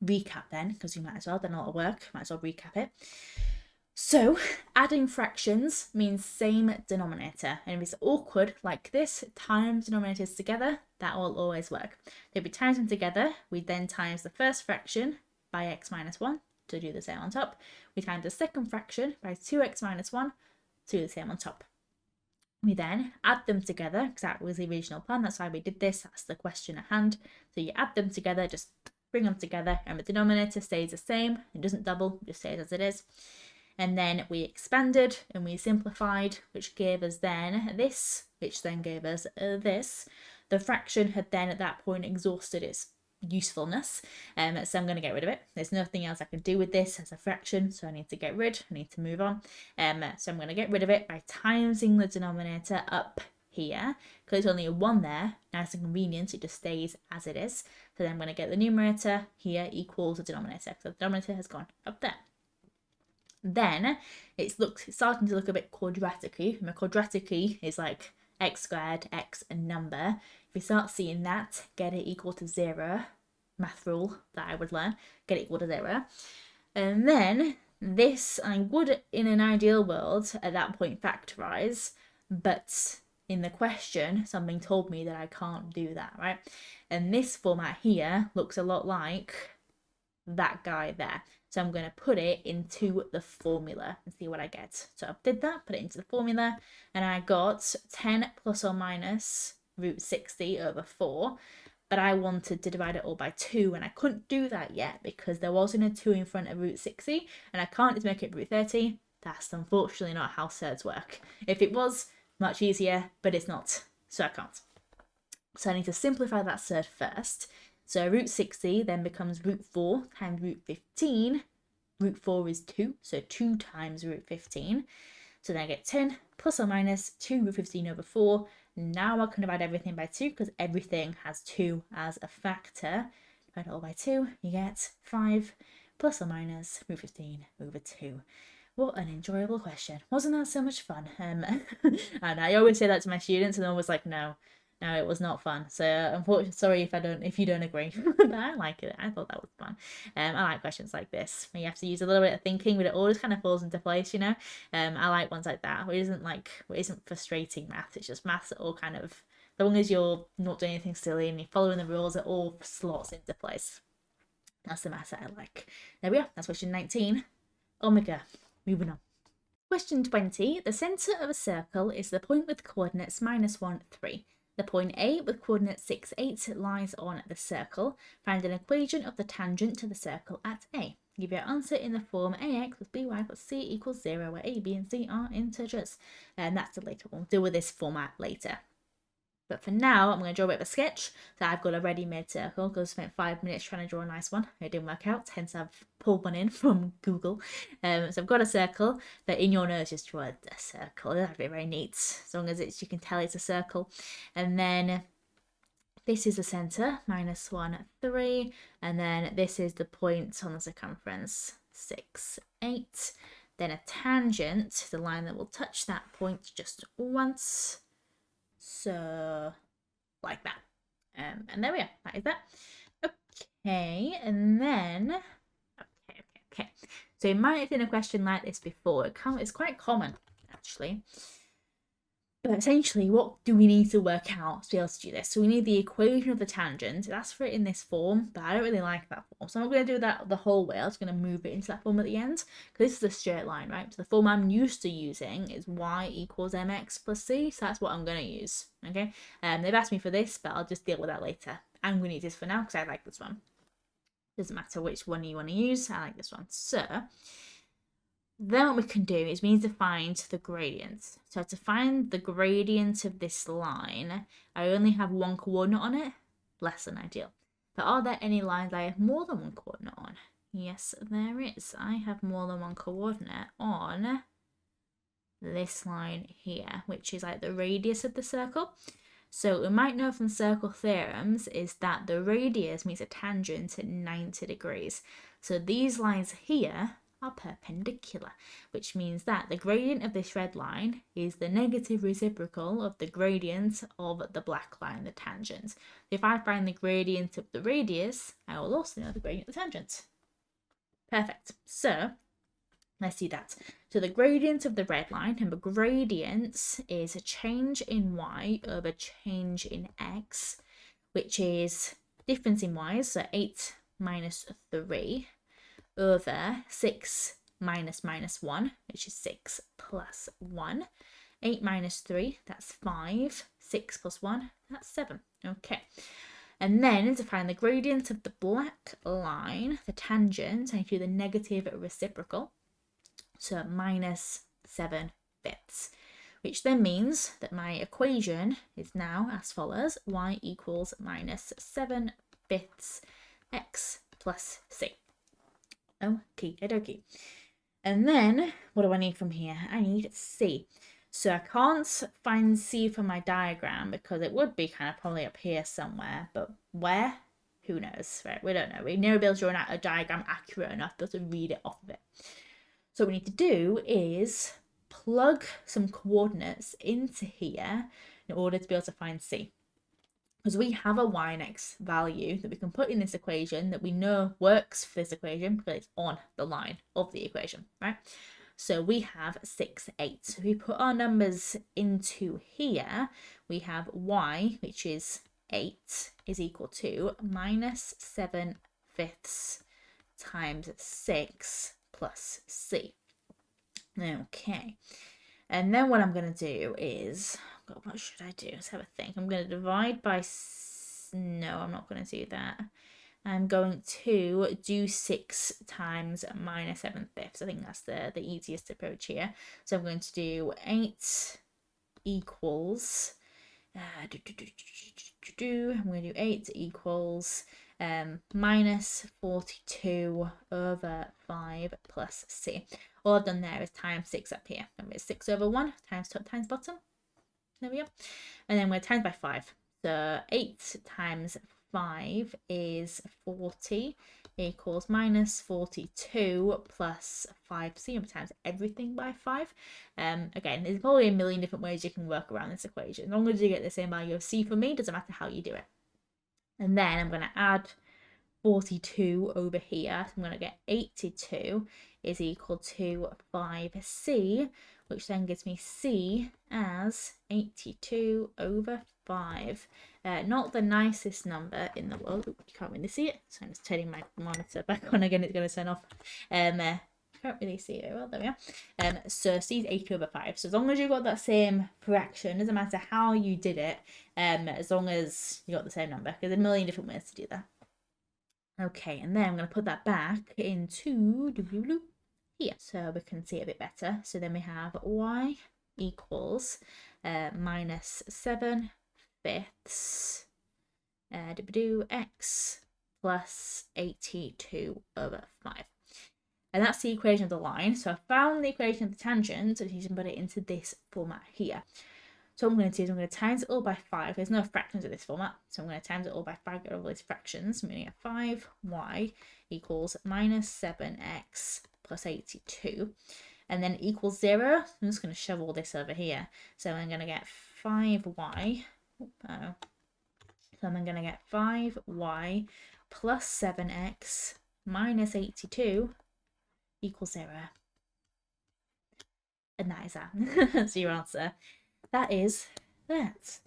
recap then, because we might as well, done a lot of work, might as well recap it. So, adding fractions means same denominator. And if it's awkward like this, times denominators together, that will always work. If we times them together, we then times the first fraction by x minus 1 to do the same on top. We times the second fraction by 2x minus 1 to do the same on top. We then add them together, because that was the original plan, that's why we did this, that's the question at hand. So you add them together, just bring them together, and the denominator stays the same, it doesn't double, it just stays as it is. And then we expanded and we simplified, which gave us then this, which then gave us this. The fraction had then at that point exhausted its usefulness, so I'm going to get rid of it. There's nothing else I can do with this as a fraction, so I need to get rid, I need to move on. So I'm going to get rid of it by timesing the denominator up here, because there's only a 1 there, nice and convenient, it just stays as it is. So then I'm going to get the numerator here equals the denominator, so the denominator has gone up there. Then it's starting to look a bit quadratically, and a quadratically is like x squared, x a number. If we start seeing that, get it equal to 0, math rule that I would learn, get it equal to 0. And then this, I would, in an ideal world, at that point factorize, but in the question, something told me that I can't do that, right? And this format here looks a lot like that guy there. So I'm going to put it into the formula and see what I get. So I did that, put it into the formula, and I got 10 plus or minus root 60 over 4. But I wanted to divide it all by 2, and I couldn't do that yet because there wasn't a 2 in front of root 60, and I can't just make it root 30. That's unfortunately not how thirds work. If it was, much easier, but it's not, so I can't. So I need to simplify that third first. So root 60 then becomes root 4 times root 15. Root 4 is 2, so 2 times root 15. So then I get 10 plus or minus 2 root 15 over 4. Now I can divide everything by 2 because everything has 2 as a factor. Divide it all by 2, you get 5 plus or minus root 15 over 2. What an enjoyable question. Wasn't that so much fun? And I always say that to my students and they're always like, no, it was not fun. So unfortunately, sorry if you don't agree. But I like it. I thought that was fun. I like questions like this where you have to use a little bit of thinking, but it all just kind of falls into place, you know. I like ones like that where it isn't frustrating math. It's just maths that all kind of long as you're not doing anything silly and you're following the rules, it all slots into place. That's the math that I like. There we are. That's question 19. Omega. Moving on. Question 20. The centre of a circle is the point with coordinates -1, 3. The point A with coordinates 6, 8 lies on the circle. Find an equation of the tangent to the circle at A. Give your answer in the form ax plus by plus c equals 0, where a, b, and c are integers. And that's the later one. We'll deal with this format later. But for now, I'm going to draw a bit of a sketch. So I've got a ready-made circle because I spent 5 minutes trying to draw a nice one. It didn't work out, hence I've pulled one in from Google. So I've got a circle, but in your notes, just draw a circle. That'd be very neat, as long as you can tell it's a circle. And then this is the centre, -1, 3. And then this is the point on the circumference, 6, 8. Then a tangent, the line that will touch that point just once. So, like that. And there we are. That is that. Okay, and then... Okay. So you might have seen a question like this before. It's quite common, actually. But essentially, what do we need to work out to be able to do this? So we need the equation of the tangent. That's for it in this form, but I don't really like that form. So I'm not going to do that the whole way. I'm just going to move it into that form at the end. Because this is a straight line, right? So the form I'm used to using is y equals mx plus c. So that's what I'm going to use, okay? They've asked me for this, but I'll just deal with that later. I'm going to use this for now because I like this one. Doesn't matter which one you want to use. I like this one. So... then what we can do is we need to find the gradient. So to find the gradient of this line, I only have one coordinate on it. Less than ideal. But are there any lines I have more than one coordinate on? Yes, there is. I have more than one coordinate on this line here, which is like the radius of the circle. So what we might know from circle theorems is that the radius meets a tangent at 90 degrees. So these lines here are perpendicular, which means that the gradient of this red line is the negative reciprocal of the gradient of the black line, the tangent. If I find the gradient of the radius, I will also know the gradient of the tangent. Perfect. So let's do that. So the gradient of the red line, remember gradient is a change in y over change in x, which is difference in y, so 8 minus 3. Over 6 minus 1, which is 6 plus 1. 8 minus 3, that's 5. 6 plus 1, that's 7. Okay. And then to find the gradient of the black line, the tangent, I do the negative reciprocal. So minus 7/5, which then means that my equation is now as follows. Y equals minus 7/5 x plus c. Okie dokie. And then, what do I need from here? I need C. So I can't find C from my diagram because it would be kind of probably up here somewhere. But where? Who knows, right? We don't know. We've never been able to draw a diagram accurate enough to be able to read it off of it. So what we need to do is plug some coordinates into here in order to be able to find C. Because we have a y and x value that we can put in this equation that we know works for this equation because it's on the line of the equation, right? So we have 6, 8. So if we put our numbers into here, we have y, which is 8, is equal to minus 7/5 times 6 plus c. Okay. And then what I'm going to do is, what should I do? Let's have a think. I'm going to divide by, no, I'm not going to do that. I'm going to do 6 times minus 7/5. I think that's the easiest approach here. So I'm going to do 8 equals, I'm going to do 8 equals minus 42 over 5 plus c. All I've done there is times 6 up here. And it's 6 over 1 times top times bottom. There we go. And then we're times by 5. So 8 times 5 is 40 equals minus 42 plus 5c. And times everything by 5. Again, there's probably a million different ways you can work around this equation. As long as you get the same value of c for me, doesn't matter how you do it. And then I'm going to add 42 over here. So I'm going to get 82 is equal to 5c, which then gives me c as 82 over 5. Not the nicest number in the world. Ooh, you can't really see it, so I'm just turning my monitor back on again. It's going to turn off. Can't really see it well. There we are. So C is 80/5. So as long as you got that same fraction, doesn't matter how you did it, as long as you got the same number, because there's a million different ways to do that. Okay, and then I'm going to put that back into here so we can see it a bit better. So then we have y equals minus 7 fifths x plus 82/5. And that's the equation of the line. So I found the equation of the tangent, so you can put it into this format here. So what I'm going to do is I'm going to times it all by 5. There's no fractions in this format, so I'm going to times it all by 5, get all these fractions. I'm going to get 5y equals minus 7x plus 82. And then equals 0. I'm just going to shove all this over here. So I'm going to get 5y. So I'm going to get 5y plus 7x minus 82 equals 0. And that is that. That's your answer. That is that.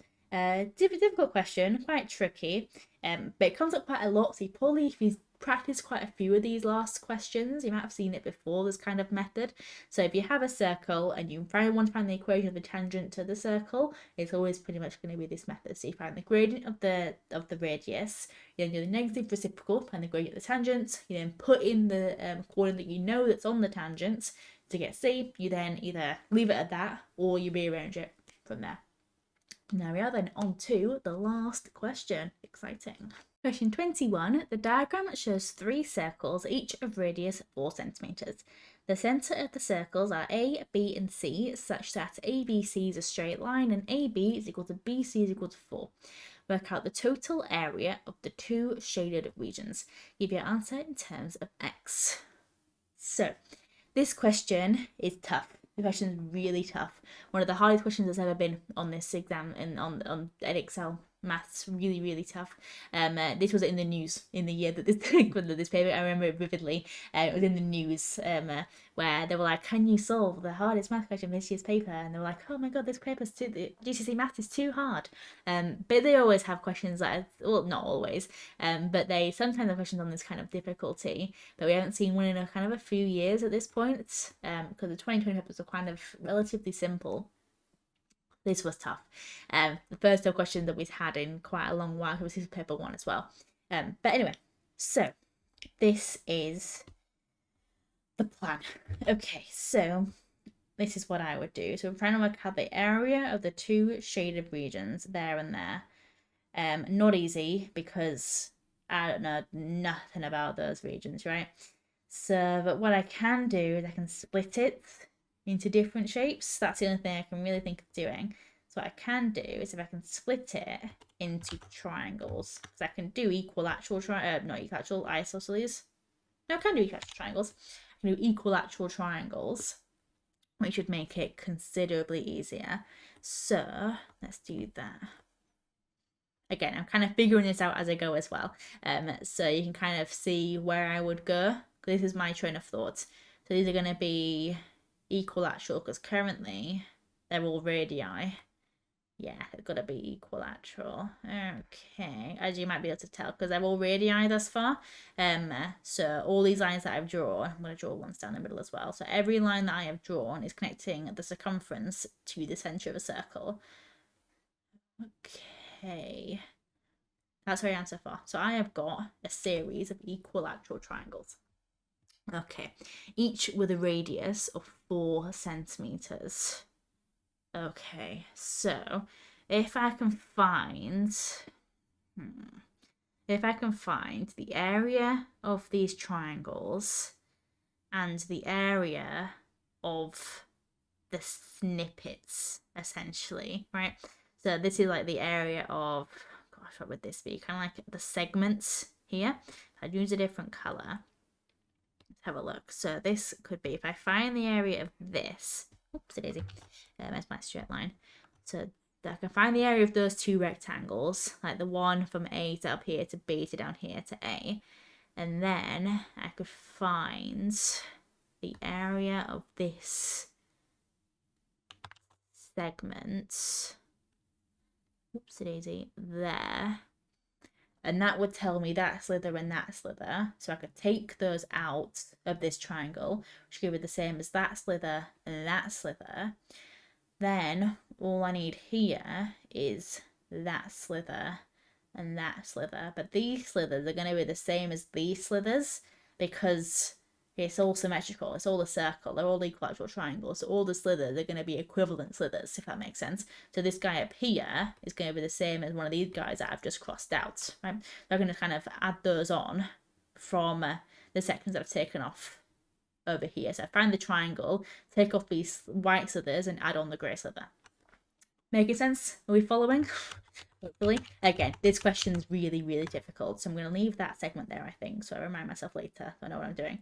Difficult question, quite tricky, but it comes up quite a lot. So you probably, if you've practiced quite a few of these last questions, you might have seen it before, this kind of method. So if you have a circle and you want to find the equation of the tangent to the circle, it's always pretty much going to be this method. So you find the gradient of the radius, you then do the negative reciprocal, find the gradient of the tangent, you then put in the coordinate that you know that's on the tangent to get C. You then either leave it at that or you rearrange it from there. Now we are then on to the last question. Exciting. Question 21. The diagram shows 3 circles, each of radius 4 centimeters. The centre of the circles are A, B and C, such that ABC is a straight line and AB is equal to BC is equal to 4. Work out the total area of the 2 shaded regions. Give your answer in terms of X. So this question is tough. The question is really tough. One of the hardest questions that's ever been on this exam and on Edexcel maths. Really, really tough. This was in the news in the year that this paper, I remember it vividly. It was in the news where they were like, can you solve the hardest math question for this year's paper? And they were like, oh my god, this paper's the GCSE math is too hard. But they always have questions that, well, not always, but they sometimes have questions on this kind of difficulty. But we haven't seen one in a kind of a few years at this point, because the 2020 papers are kind of relatively simple. This was tough. The first question that we've had in quite a long while was this paper 1 as well. But anyway, so this is the plan. Okay, so this is what I would do. So I'm trying to work out the area of the 2 shaded regions there and there. Not easy because I don't know nothing about those regions, right? So, but what I can do is I can split it into different shapes. That's the only thing I can really think of doing. So what I can do is if I can split it into triangles, because I can do equilateral not equilateral isosceles. No, I can do equilateral triangles. I can do equilateral triangles, which should make it considerably easier. So let's do that. Again, I'm kind of figuring this out as I go as well. So you can kind of see where I would go. This is my train of thought. So these are going to be equilateral because currently they're all radii. Yeah, they've got to be equilateral. Okay, as you might be able to tell because they're all radii thus far. So all these lines that I've drawn, I'm going to draw ones down the middle as well. So every line that I have drawn is connecting the circumference to the centre of a circle. Okay, that's where I am so far. So I have got a series of equilateral triangles. Okay, each with a radius of 4 centimeters. Okay, so if I can find the area of these triangles and the area of the snippets, essentially, right? So this is like the area of, gosh, what would this be? Kind of like the segments here. I'd use a different color. Have a look. So this could be, if I find the area of this, oops, daisy, there's my straight line. So I can find the area of those 2 rectangles, like the one from A to up here to B to down here to A, and then I could find the area of this segment oopsie-daisy, there. And that would tell me that slither and that slither. So I could take those out of this triangle, which would be the same as that slither and that slither. Then all I need here is that slither and that slither. But these slithers are going to be the same as these slithers because it's all symmetrical. It's all a circle. They're all equilateral triangles. So all the slithers are going to be equivalent slithers, if that makes sense. So this guy up here is going to be the same as one of these guys that I've just crossed out, right? They're going to kind of add those on from the sections that I've taken off over here. So I find the triangle, take off these white slithers and add on the grey slither. Making sense? Are we following? Hopefully. Again, this question's really, really difficult. So I'm going to leave that segment there, I think. So I remind myself later. I know what I'm doing.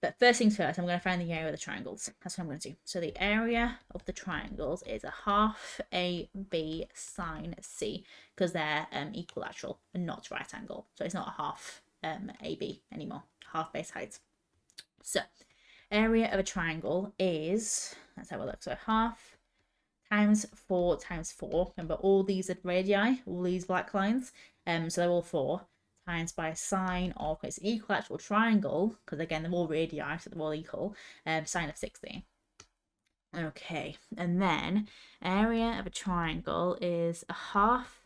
But first things first, I'm going to find the area of the triangles. That's what I'm going to do. So the area of the triangles is a half AB sine C because they're equilateral and not right angle. So it's not a half AB anymore. Half base height. So area of a triangle is, let's have a look. So half times 4 times 4. Remember, all these are radii, all these black lines. So they're all 4. Times by sine of, it's an equilateral triangle, because again, they're all radii, so they're all equal, sine of 60. Okay, and then area of a triangle is a half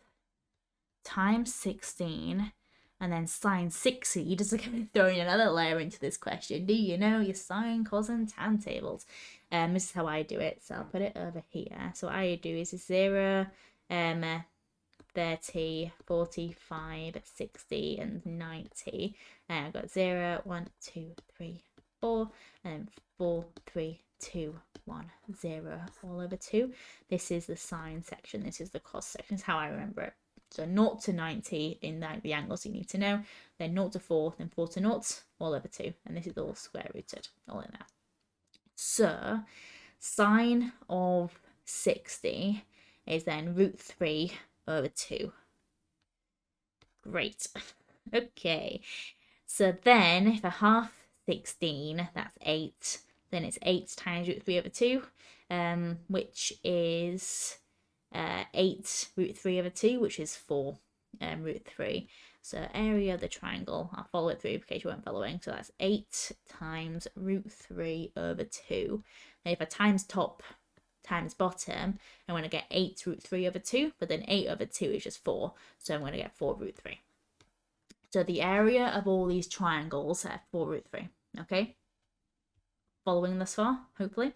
times 16, and then sine 60, just throwing another layer into this question. Do you know your sine, cosine, tan tables? This is how I do it, so I'll put it over here. So what I do is 0, 30, 45, 60, and 90. And I've got 0, 1, 2, 3, 4, and 4, 3, 2, 1, 0, all over 2. This is the sine section. This is the cos section. Is how I remember it. So 0 to 90 in the angles you need to know. Then 0 to 4, then 4 to 0, all over 2. And this is all square rooted, all in there. So sine of 60 is then root 3 over 2. Great. Okay. So then if I half 16, that's 8. Then it's 8 times root 3 over 2, which is 8 root 3 over 2, which is 4 root 3. So area of the triangle, I'll follow it through in case you weren't following. So that's 8 times root 3 over 2. And if I times top times bottom, I'm going to get 8 root 3 over 2, but then 8 over 2 is just 4. So I'm going to get 4 root 3. So the area of all these triangles are 4 root 3. Okay? Following thus far, hopefully.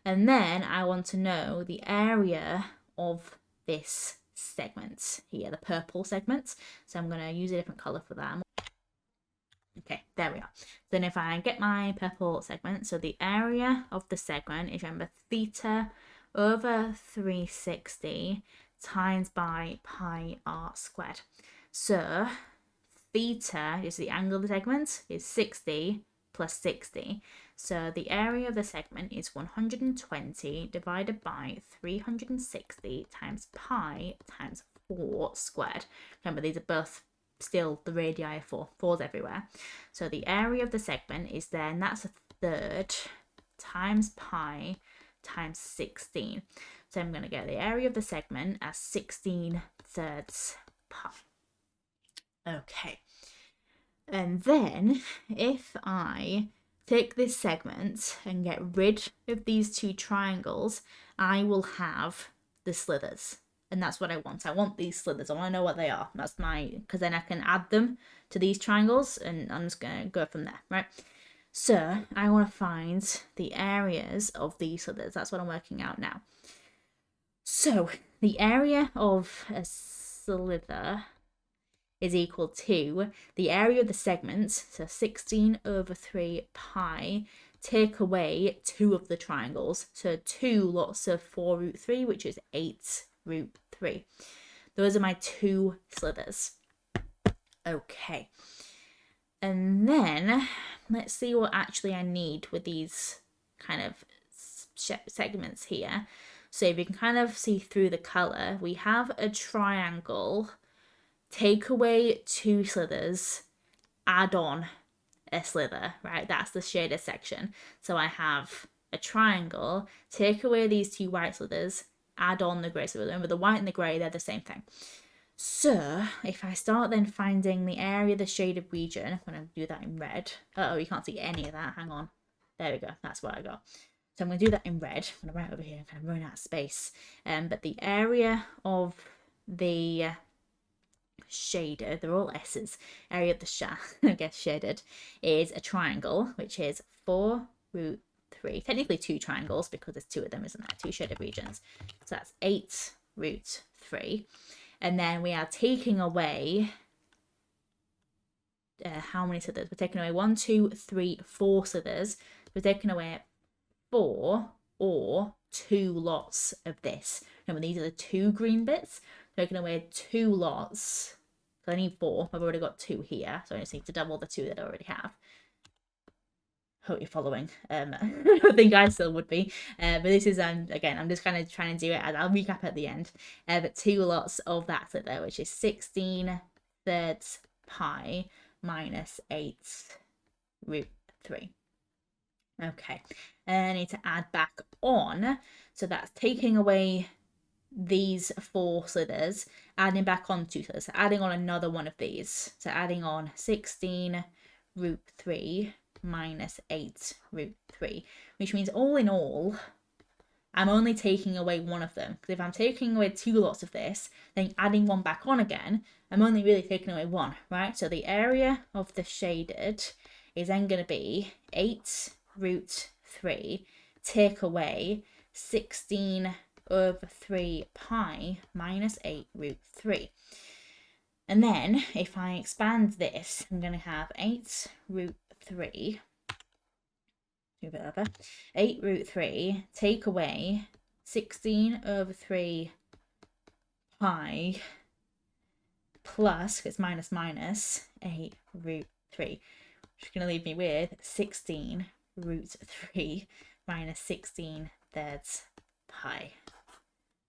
And then I want to know the area of this segment here, the purple segment. So I'm going to use a different colour for that. Okay, there we are. Then if I get my purple segment, so the area of the segment is, remember, theta over 360 times by pi r squared. So theta is the angle of the segment, is 60 plus 60. So the area of the segment is 120 divided by 360 times pi times 4 squared. Remember, these are both still the radii of 4. 4's everywhere. So the area of the segment is there, and that's a third times pi times 16. So I'm going to get the area of the segment as 16 thirds pi. Okay. And then if I take this segment and get rid of these two triangles, I will have the slithers. And that's what I want. I want these slithers. I want to know what they are. That's because then I can add them to these triangles and I'm just going to go from there, right? So I want to find the areas of these slithers. That's what I'm working out now. So the area of a slither is equal to the area of the segment, so 16 over 3 pi, take away 2 of the triangles, so 2 lots of 4 root 3, which is 8 root 3. Those are my 2 slithers. Okay. And then let's see what actually I need with these kind of segments here. So if you can kind of see through the colour, we have a triangle. Take away 2 slithers, add on a slither, right? That's the shaded section. So I have a triangle, take away these 2 white slithers, add on the grey. So remember, the white and the grey, they're the same thing. So if I start then finding the area of the shaded region, I'm going to do that in red. Oh, you can't see any of that. Hang on. There we go. That's what I got. So I'm going to do that in red. I'm going to write over here. I'm kind of running out of space. But the area of the shaded, they're all S's, area of the I guess shaded, is a triangle, which is 4 root 3. Technically 2 triangles because there's 2 of them, isn't there? 2 shaded regions. So that's 8 root 3. And then we are taking away, how many slithers? We're taking away 1, 2, 3, 4 slithers. We're taking away 4 or 2 lots of this. Remember, these are the 2 green bits. Taking away 2 lots. So I need 4. I've already got 2 here. So I just need to double the 2 that I already have. Hope you're following. I don't think I still would be. But this is, again, I'm just kind of trying to do it as I'll recap at the end. But 2 lots of that slither, which is 16 thirds pi minus 8 root 3. Okay. And I need to add back on. So that's taking away these 4 slithers, adding back on 2 slithers. So adding on another one of these. So adding on 16 root 3 minus 8 root 3, which means all in all, I'm only taking away one of them. Because if I'm taking away 2 lots of this, then adding one back on again, I'm only really taking away 1, right? So the area of the shaded is then going to be 8 root 3, take away 16 over 3 pi minus 8 root 3. And then if I expand this, I'm going to have 8 root 3, move it over, 8 root 3, take away 16 over 3 pi plus, it's minus minus, 8 root 3, which is going to leave me with 16 root 3 minus 16 thirds pi.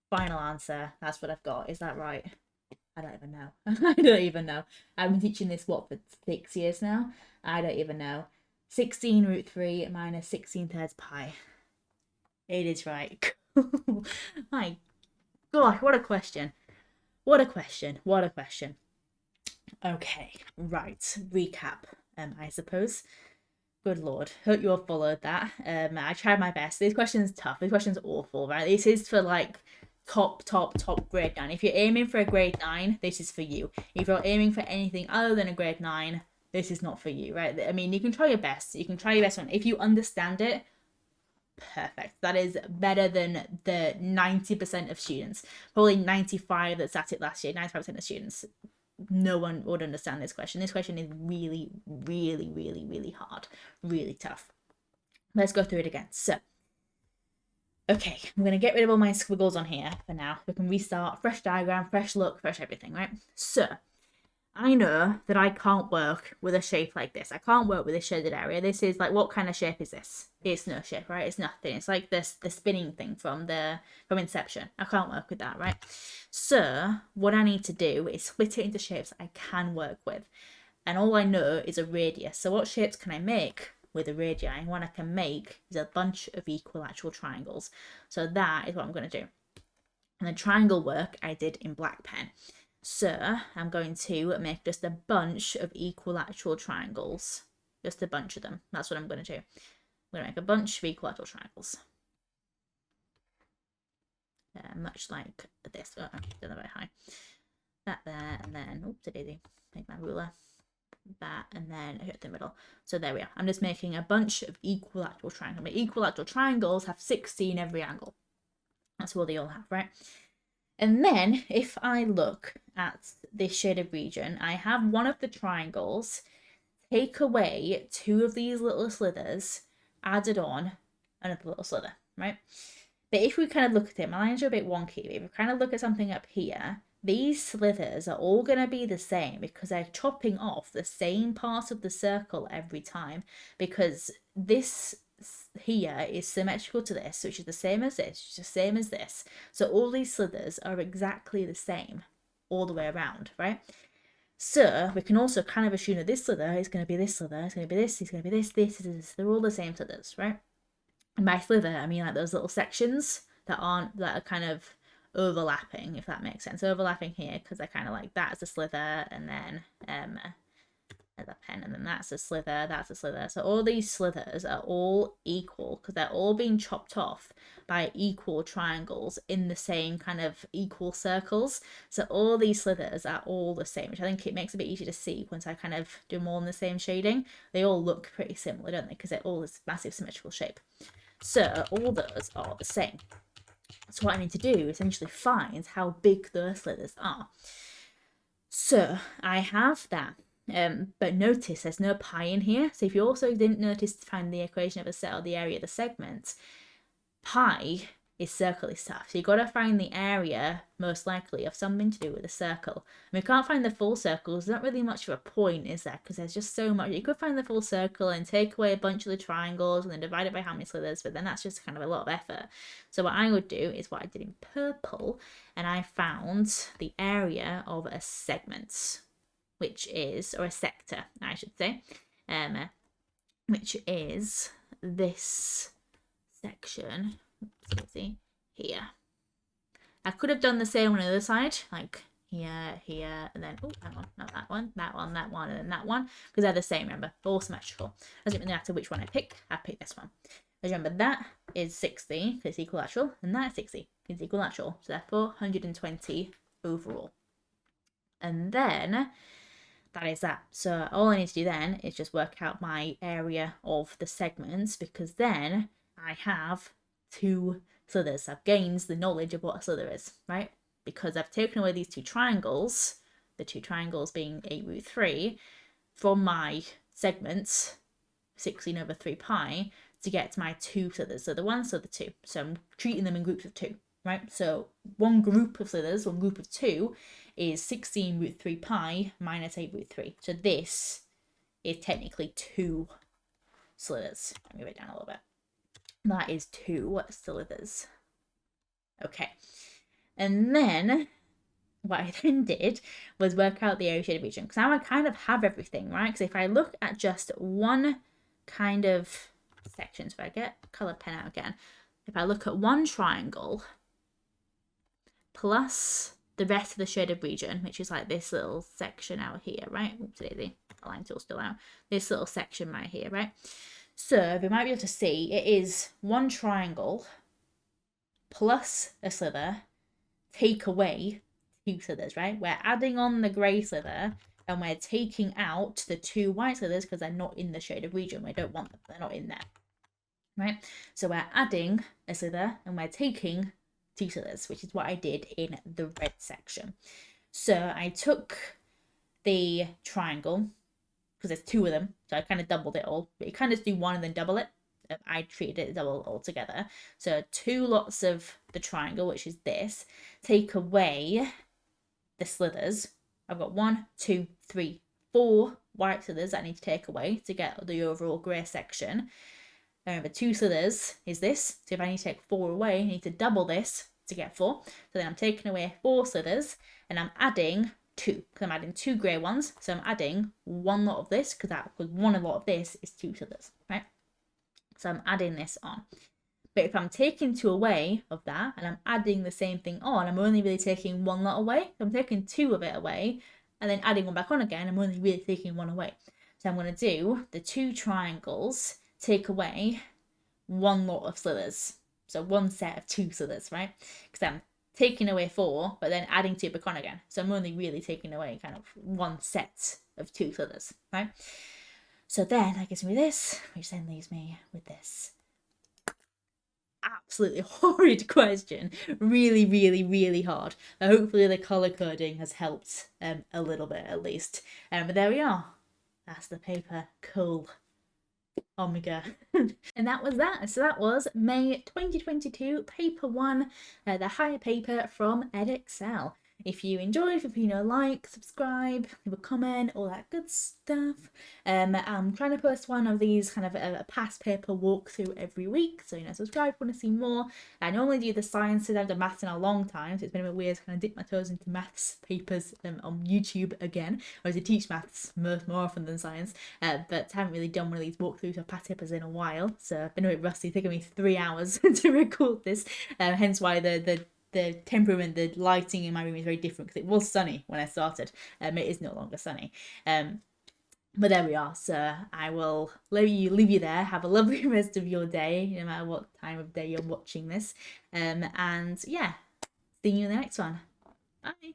Final answer, that's what I've got. Is that right? I don't even know. I don't even know. I've been teaching this, what, for 6 years now? I don't even know. 16 root 3 minus 16 thirds pi. It is right. My gosh, what a question. What a question. What a question. Okay, right. Recap, I suppose. Good Lord. Hope you all followed that. I tried my best. This question's tough. This question's awful, right? This is for like top grade 9. If you're aiming for a grade 9, this is for you. If you're aiming for anything other than a grade 9, this is not for you, right? I mean, you can try your best. You can try your best one. If you understand it, perfect. That is better than the 90% of students. Probably 95 that sat it last year. 95% of students. No one would understand this question. This question is really, really, really, really hard. Really tough. Let's go through it again. So, okay, I'm going to get rid of all my squiggles on here for now. We can restart, fresh diagram, fresh look, fresh everything, right? So, I know that I can't work with a shape like this. I can't work with a shaded area. This is like, what kind of shape is this? It's no shape, right? It's nothing. It's like this, the spinning thing from Inception. I can't work with that, right? So what I need to do is split it into shapes I can work with. And all I know is a radius. So what shapes can I make with a radii? And what I can make is a bunch of equilateral triangles. So that is what I'm going to do. And the triangle work I did in black pen. So I'm going to make just a bunch of equilateral triangles. Just a bunch of them. That's what I'm going to do. I'm going to make a bunch of equilateral triangles. Much like this. Oh, I'm doing that very high. That there, and then, oops, daisy. Make my ruler. That, and then hit the middle. So there we are. I'm just making a bunch of equilateral triangles. My equilateral triangles have 16 every angle. That's what they all have, right? And then if I look at this shaded region, I have one of the triangles, take away 2 of these little slithers, added on another little slither, right? But if we kind of look at it, my lines are a bit wonky. If we kind of look at something up here, these slithers are all going to be the same because they're chopping off the same part of the circle every time, because this here is symmetrical to this, which is the same as this, which is the same as this. So all these slithers are exactly the same all the way around, right? So we can also kind of assume that this slither is going to be this slither, it's going to be this, it's going to be this. They're all the same slithers, right? And by slither, I mean like those little sections that are kind of overlapping, if that makes sense. Overlapping here because they're kind of like that's a slither, and then there's a pen, and then that's a slither, that's a slither. So all these slithers are all equal because they're all being chopped off by equal triangles in the same kind of equal circles. So all these slithers are all the same, which I think it makes it a bit easier to see once I kind of do them all in the same shading. They all look pretty similar, don't they? Because they're all this massive symmetrical shape. So all those are the same. So what I need to do is essentially find how big those slithers are. So I have that. But notice there's no pi in here. So if you also didn't notice to find the equation of a set or the area of the segment, pi is circle-y stuff. So you've got to find the area, most likely, of something to do with a circle. And we can't find the full circles. There's not really much of a point, is there? Because there's just so much. You could find the full circle and take away a bunch of the triangles and then divide it by how many slithers, but then that's just kind of a lot of effort. So what I would do is what I did in purple, and I found the area of a segment, which is, or a sector, I should say, which is this section, here. I could have done the same on the other side, like here, here, and then, oh, hang on, not that one, that one, that one, and then that one, because they're the same, remember, all symmetrical. Doesn't really matter which one I pick this one. Because remember, that is 60, because it's equilateral, and that is 60, because it's equilateral, so therefore 120 overall. And then that is that. So all I need to do then is just work out my area of the segments, because then I have two slithers. I've gained the knowledge of what a slither is, right? Because I've taken away these two triangles, the two triangles being 8√3, from my segments, 16 over 3 pi, to get to my two slithers. So the 1, so the 2. So I'm treating them in groups of 2, right? So one group of slithers, one group of 2, is 16√3 pi minus 8√3. So this is technically 2 slithers. Let me write it down a little bit. That is 2 slithers. Okay. And then what I then did was work out the area shaded region. Because now I kind of have everything, right? Because if I look at just one kind of section, so if I get a colored pen out again, if I look at one triangle plus the rest of the shaded region, which is like this little section out here, right? Oops, the line tool's still out. This little section right here, right? So we might be able to see it is one triangle plus a slither, take away 2 slithers, right? We're adding on the grey slither and we're taking out the 2 white slithers because they're not in the shaded region. We don't want them, they're not in there, right? So we're adding a slither and we're taking 2 slithers, which is what I did in the red section. So I took the triangle, because there's 2 of them, so I kind of doubled it all. But you kind of do one and then double it. I treated it double altogether. So 2 lots of the triangle, which is this, take away the slithers. I've got 1, 2, 3, 4 white slithers that I need to take away to get the overall grey section. Remember, 2 slithers is this. So if I need to take 4 away, I need to double this to get 4. So then I'm taking away 4 slithers and I'm adding 2. Because I'm adding 2 grey ones. So I'm adding 1 lot of this because one lot of this is 2 slithers, right? So I'm adding this on. But if I'm taking 2 away of that and I'm adding the same thing on, I'm only really taking 1 lot away. So I'm taking 2 of it away and then adding 1 back on again. I'm only really taking 1 away. So I'm going to do the 2 triangles, take away 1 lot of slithers. So 1 set of 2 slithers, right? Because I'm taking away 4, but then adding 2 back on again. So I'm only really taking away kind of 1 set of 2 slithers, right? So then that gives me this, which then leaves me with this. Absolutely horrid question. Really, really, really hard. Hopefully the colour coding has helped a little bit at least. But there we are. That's the paper. Cool. Oh my god. And that was that. So that was May 2022, paper 1, the higher paper from Edexcel. If you enjoyed, feel free to like, subscribe, leave a comment, all that good stuff. I'm trying to post one of these kind of a past paper walkthrough every week, so subscribe if you want to see more. I normally do the sciences. I've done maths in a long time, so it's been a bit weird to kind of dip my toes into maths papers on YouTube again, whereas I teach maths more often than science, but haven't really done one of these walkthroughs of past papers in a while, so I've been a bit rusty. It's taken me 3 hours to record this, hence why the temperament, the lighting in my room is very different, because it was sunny when I started. It is no longer sunny. But there we are. So I will leave you there. Have a lovely rest of your day, no matter what time of day you're watching this. And yeah, see you in the next one. Bye.